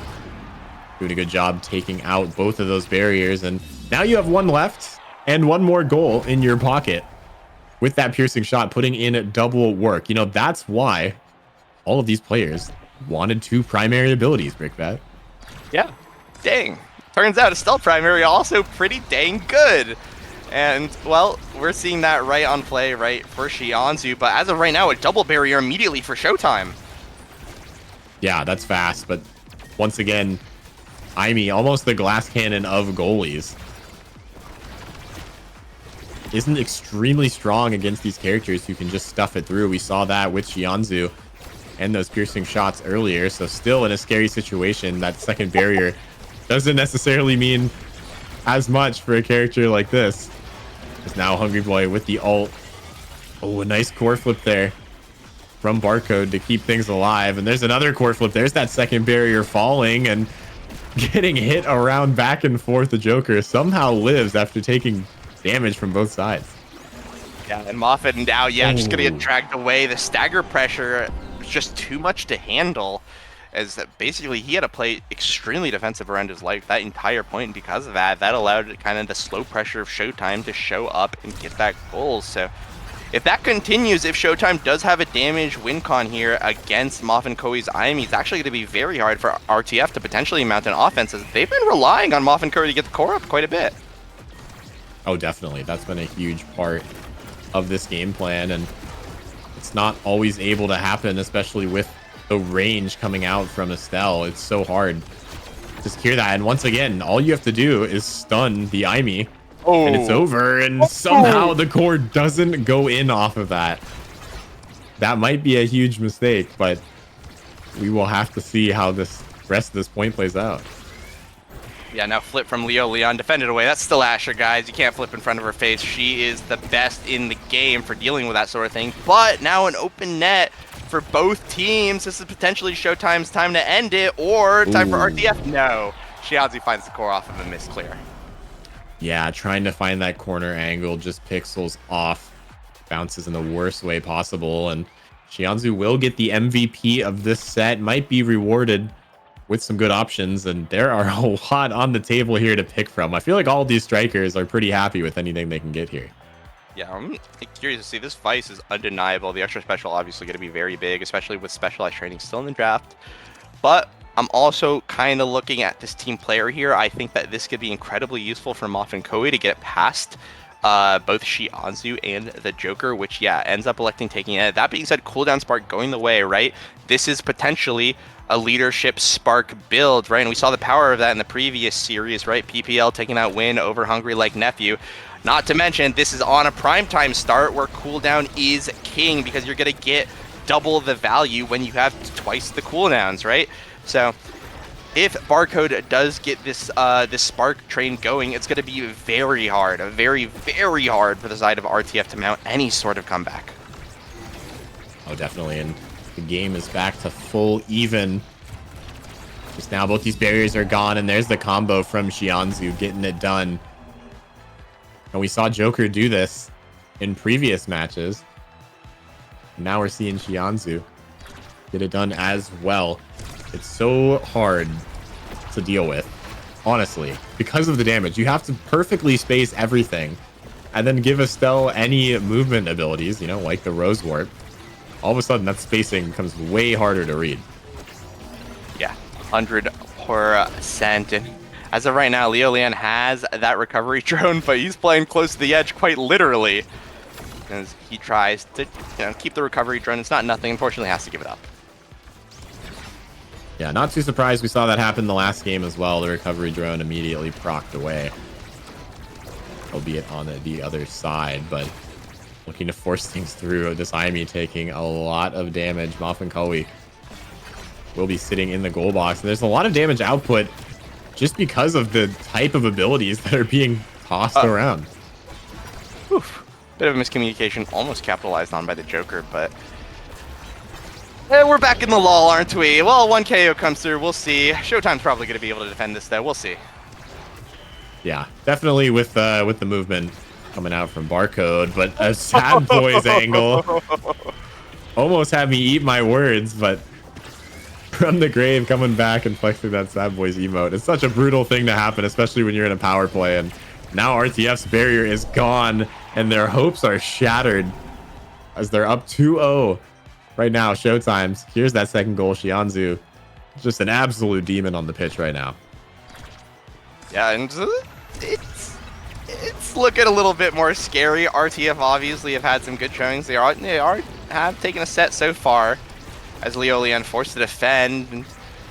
doing a good job taking out both of those barriers, and now you have one left and one more goal in your pocket with that piercing shot, putting in double work. That's why all of these players wanted two primary abilities, Brickbat. Yeah, dang. Turns out Estelle primary also pretty dang good. And, well, we're seeing that right on play, right, for Xianzu. But as of right now, a double barrier immediately for Showtime. Yeah, that's fast. But once again, Aimee, almost the glass cannon of goalies, isn't extremely strong against these characters who can just stuff it through. We saw that with Xianzu and those piercing shots earlier. So still in a scary situation. That second barrier doesn't necessarily mean as much for a character like this. Is now Hungry Boy with the ult. Oh, a nice core flip there from Barcode to keep things alive. And there's another core flip. There's that second barrier falling and getting hit around back and forth. The Joker somehow lives after taking damage from both sides. Yeah, and Moffat now, just gonna get dragged away. The stagger pressure was just too much to handle, as basically he had to play extremely defensive around his life that entire point, and because of that, that allowed kind of the slow pressure of Showtime to show up and get that goal. So if that continues, if Showtime does have a damage win con here against Moff and Koi's Aimee, it's actually going to be very hard for RTF to potentially mount an offense, as they've been relying on Moff and Koi to get the core up quite a bit. Oh, definitely. That's been a huge part of this game plan, and it's not always able to happen, especially with the range coming out from Estelle. It's so hard to secure that, and once again, all you have to do is stun the Aimee, and it's over, and somehow the core doesn't go in off of that. That might be a huge mistake, but we will have to see how this rest of this point plays out. Yeah, now flip from Leo Leon, defended away. That's still Asher, guys. You can't flip in front of her face. She is the best in the game for dealing with that sort of thing. But now an open net for both teams. This is potentially Showtime's time to end it, or time for RTF. No, Xianzu finds the core off of a misclear. Yeah, trying to find that corner angle, just pixels off, bounces in the worst way possible, and Xianzu will get the MVP of this set, might be rewarded with some good options, and there are a lot on the table here to pick from. I feel like all these strikers are pretty happy with anything they can get here. Yeah, I'm curious to see. This Vice is undeniable. The extra special obviously going to be very big, especially with specialized training still in the draft. But I'm also kind of looking at this team player here. I think that this could be incredibly useful for Moff and Koei to get past both Xianzu and the Joker, which, yeah, ends up electing taking it. That being said, cooldown spark going the way, right? This is potentially a leadership spark build, right? And we saw the power of that in the previous series, right? PPL taking out win over Hungry Like Nephew. Not to mention, this is on a primetime start where cooldown is king because you're going to get double the value when you have twice the cooldowns, right? So if Barcode does get this this spark train going, it's going to be very hard, very, very hard for the side of RTF to mount any sort of comeback. Oh, definitely. And the game is back to full even. Just now, both these barriers are gone, and there's the combo from Xianzu getting it done. And we saw Joker do this in previous matches. Now we're seeing Xianzu get it done as well. It's so hard to deal with, honestly, because of the damage. You have to perfectly space everything and then give Estelle any movement abilities, you know, like the Rose Warp. All of a sudden, that spacing becomes way harder to read. Yeah, 100%. And as of right now, Leo Lian has that recovery drone, but he's playing close to the edge quite literally as he tries to, keep the recovery drone. It's not nothing. Unfortunately, has to give it up. Yeah, not too surprised. We saw that happen the last game as well. The recovery drone immediately procced away, albeit on the other side, but looking to force things through. This Aimi taking a lot of damage. Moff and Koei will be sitting in the goal box. And there's a lot of damage output just because of the type of abilities that are being tossed around. Oof. Bit of a miscommunication, almost capitalized on by the Joker, but we're back in the lull, aren't we? Well, 1 KO comes through. We'll see. Showtime's probably going to be able to defend this, though. We'll see. Yeah, definitely with the movement coming out from Barcode, but a Sad Boys angle almost had me eat my words, but from the grave coming back and flexing that Sad Boys emote. It's such a brutal thing to happen, especially when you're in a power play, and now RTF's barrier is gone and their hopes are shattered as they're up 2-0 right now. Showtime secures that second goal. Xianzu, just an absolute demon on the pitch right now. Yeah, and it's looking a little bit more scary. RTF obviously have had some good showings. They have taken a set so far as Leo Lian forced to defend. And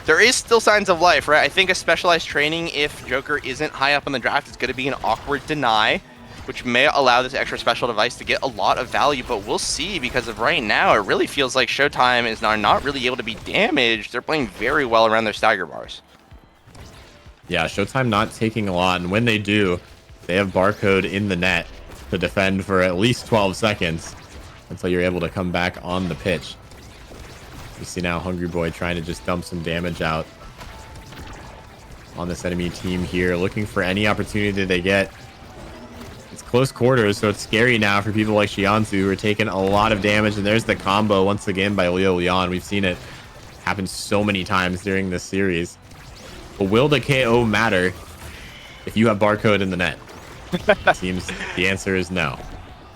there is still signs of life, right? I think a specialized training, if Joker isn't high up on the draft, is going to be an awkward deny, which may allow this extra special device to get a lot of value, but we'll see, because of right now, it really feels like Showtime is not really able to be damaged. They're playing very well around their stagger bars. Yeah, Showtime not taking a lot, and when they do, they have Barcode in the net to defend for at least 12 seconds until you're able to come back on the pitch. You see now Hungry Boy trying to just dump some damage out on this enemy team here, looking for any opportunity they get. It's close quarters, so it's scary now for people like Xianzu who are taking a lot of damage, and there's the combo once again by Leo Lian. We've seen it happen so many times during this series. But will the KO matter if you have Barcode in the net? It seems the answer is no.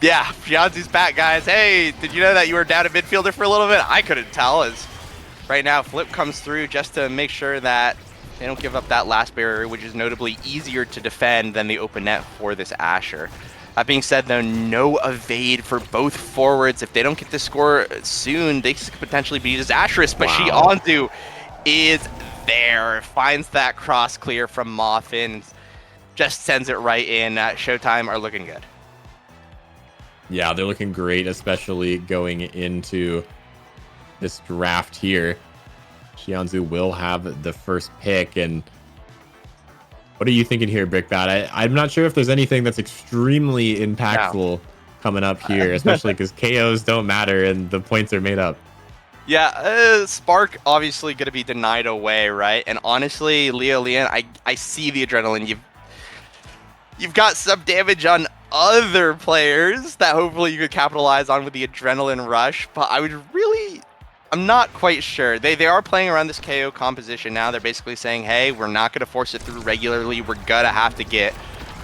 Yeah, Xianzu's back, guys. Hey, did you know that you were down a midfielder for a little bit? I couldn't tell, as right now Flip comes through just to make sure that they don't give up that last barrier, which is notably easier to defend than the open net for this Asher. That being said, though, no evade for both forwards. If they don't get this score soon, they could potentially be disastrous. But Wow. Xianzu is there, finds that cross clear from Moffin, just sends it right in. Showtime are looking good. Yeah, they're looking great, especially going into this draft here. Xianzu will have the first pick, and what are you thinking here, Brickbat? I'm not sure if there's anything that's extremely impactful coming up here, especially because KOs don't matter and the points are made up. Yeah, Spark obviously going to be denied away, right? And honestly, Leo Lian, I see the adrenaline. You've got some damage on other players that hopefully you could capitalize on with the adrenaline rush, but I'm not quite sure. They are playing around this KO composition now. They're basically saying, hey, we're not going to force it through regularly. We're going to have to get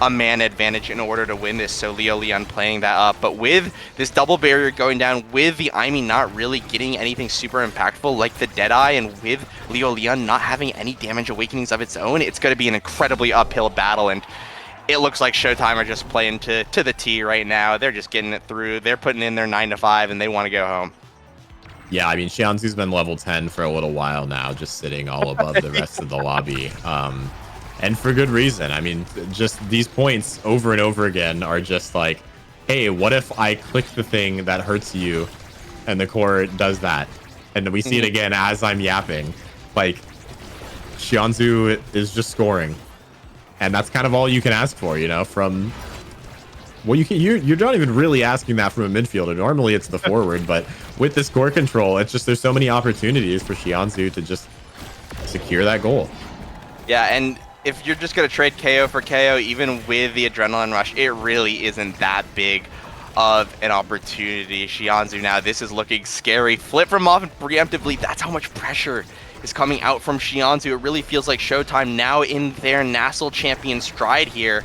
a man advantage in order to win this. So Leo Leon playing that up. But with this double barrier going down, with the Aimi not really getting anything super impactful like the Deadeye, and with Leo Leon not having any damage awakenings of its own, it's going to be an incredibly uphill battle. And it looks like Showtime are just playing to the T right now. They're just getting it through. They're putting in their 9 to 5 and they want to go home. Yeah, I mean, Xianzu's been level 10 for a little while now, just sitting all above the rest of the lobby. And for good reason. I mean, just these points over and over again are just like, hey, what if I click the thing that hurts you and the core does that? And we see it again as I'm yapping. Like, Xianzu is just scoring. And that's kind of all you can ask for, you know, from... Well, you're not even really asking that from a midfielder. Normally it's the forward, but with this core control, it's just there's so many opportunities for Xianzu to just secure that goal. Yeah, and if you're just going to trade KO for KO, even with the adrenaline rush, it really isn't that big of an opportunity. Xianzu now, this is looking scary. Flip from off preemptively, that's how much pressure is coming out from Xianzu. It really feels like Showtime now in their NASL champion stride here.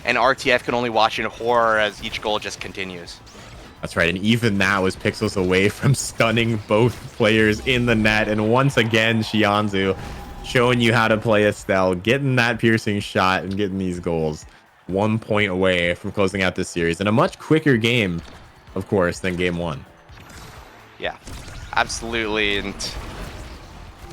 And RTF can only watch in horror as each goal just continues. That's right, and even that was pixels away from stunning both players in the net. And once again, Xianzu showing you how to play Estelle, getting that piercing shot and getting these goals. 1 point away from closing out this series. And a much quicker game, of course, than game 1. Yeah, absolutely. And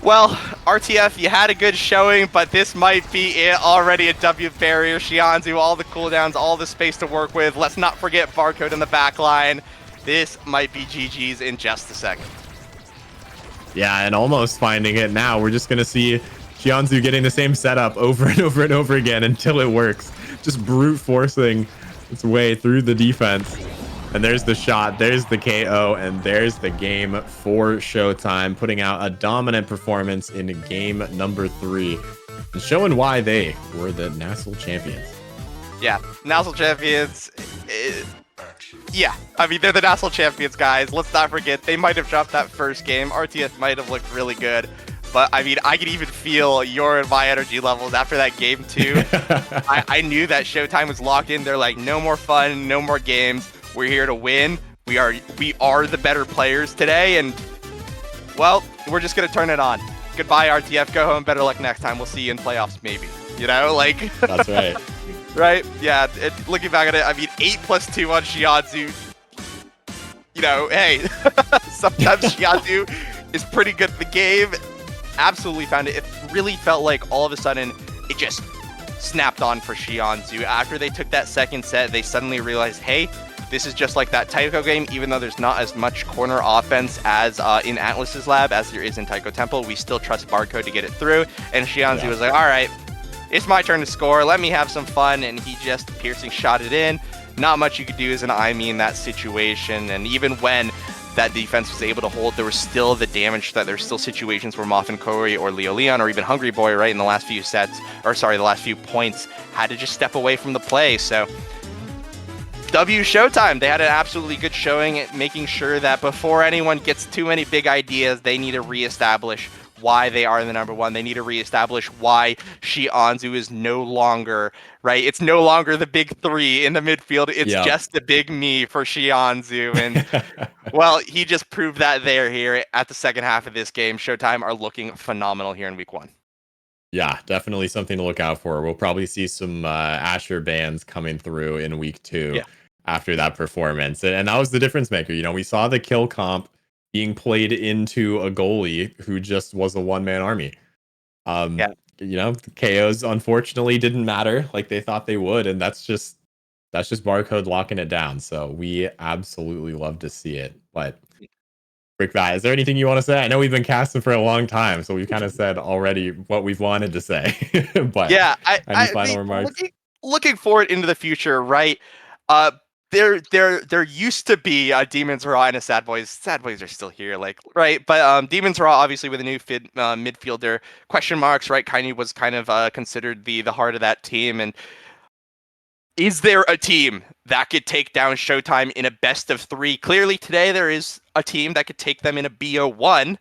well, RTF, you had a good showing, but this might be it. Already a W barrier. Xianzu, all the cooldowns, all the space to work with. Let's not forget Barcode in the back line. This might be GG's in just a second. Yeah, and almost finding it now. We're just going to see Xianzu getting the same setup over and over and over again until it works. Just brute forcing its way through the defense. And there's the shot, there's the KO, and there's the game for Showtime, putting out a dominant performance in game number 3, and showing why they were the NASL champions. Yeah, NASL champions. Yeah, I mean, they're the NASL champions, guys. Let's not forget, they might have dropped that first game. RTF might have looked really good. But, I mean, I could even feel your and my energy levels after that game, too. I knew that Showtime was locked in. They're like, no more fun, no more games. We're here to win. We are the better players today, and well, we're just gonna turn it on. Goodbye, RTF. Go home. Better luck next time. We'll see you in playoffs, maybe. You know, like. That's right. Right? Yeah. Looking back at it, I mean, 8+2 on Xianzu. You know, hey, sometimes Xianzu is pretty good at the game. Absolutely found it. It really felt like all of a sudden it just snapped on for Xianzu. After they took that second set, they suddenly realized, hey, this is just like that Taiko game. Even though there's not as much corner offense as in Atlas's lab as there is in Taiko Temple, we still trust Barcode to get it through. And Xianzu was like, all right, it's my turn to score. Let me have some fun. And he just piercing shot it in. Not much you could do as an IME in that situation. And even when that defense was able to hold, there was still the damage that there's still situations where Moff and Corey or Leo Leon or even Hungry Boy, right, in the last few sets, or sorry, the last few points, had to just step away from the play. So W Showtime, they had an absolutely good showing at making sure that before anyone gets too many big ideas, they need to reestablish why they are the number 1. They need to reestablish why Xianzu is no longer, right? It's no longer the big 3 in the midfield. It's just the big me for Xianzu. And well, he just proved that here at the second half of this game. Showtime are looking phenomenal here in week 1. Yeah, definitely something to look out for. We'll probably see some Asher bans coming through in week 2 after that performance. And that was the difference maker. You know, we saw the kill comp being played into a goalie who just was a one-man army. You know, the KOs unfortunately didn't matter like they thought they would. And that's just Barcode locking it down. So we absolutely love to see it. But Quick Guy, is there anything you want to say? I know we've been casting for a long time, so we've kind of said already what we've wanted to say. But yeah, any final remarks? Looking forward into the future, right? There used to be Demons Raw and a Sad Boys. Sad Boys are still here, like, right? But Demons Raw, obviously, with a new midfielder, question marks, right? Kainu was kind of considered the heart of that team, and Is there a team that could take down Showtime in a best of 3? Clearly today there is a team that could take them in a BO1.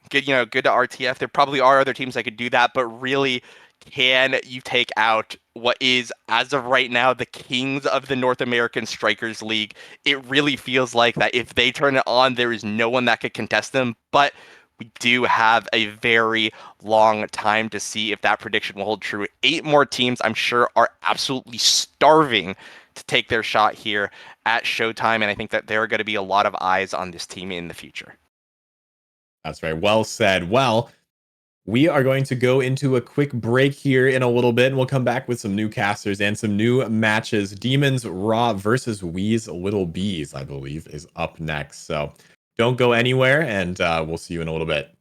Good, good to RTF. There probably are other teams that could do that, but really, can you take out what is, as of right now, the kings of the North American Strikers League? It really feels like that if they turn it on, there is no one that could contest them, but we do have a very long time to see if that prediction will hold true. 8 more teams, I'm sure, are absolutely starving to take their shot here at Showtime, and I think that there are going to be a lot of eyes on this team in the future. That's right. Well said. Well, we are going to go into a quick break here in a little bit, and we'll come back with some new casters and some new matches. Demons Raw versus Wee's Little Bees, I believe, is up next. So don't go anywhere, and we'll see you in a little bit.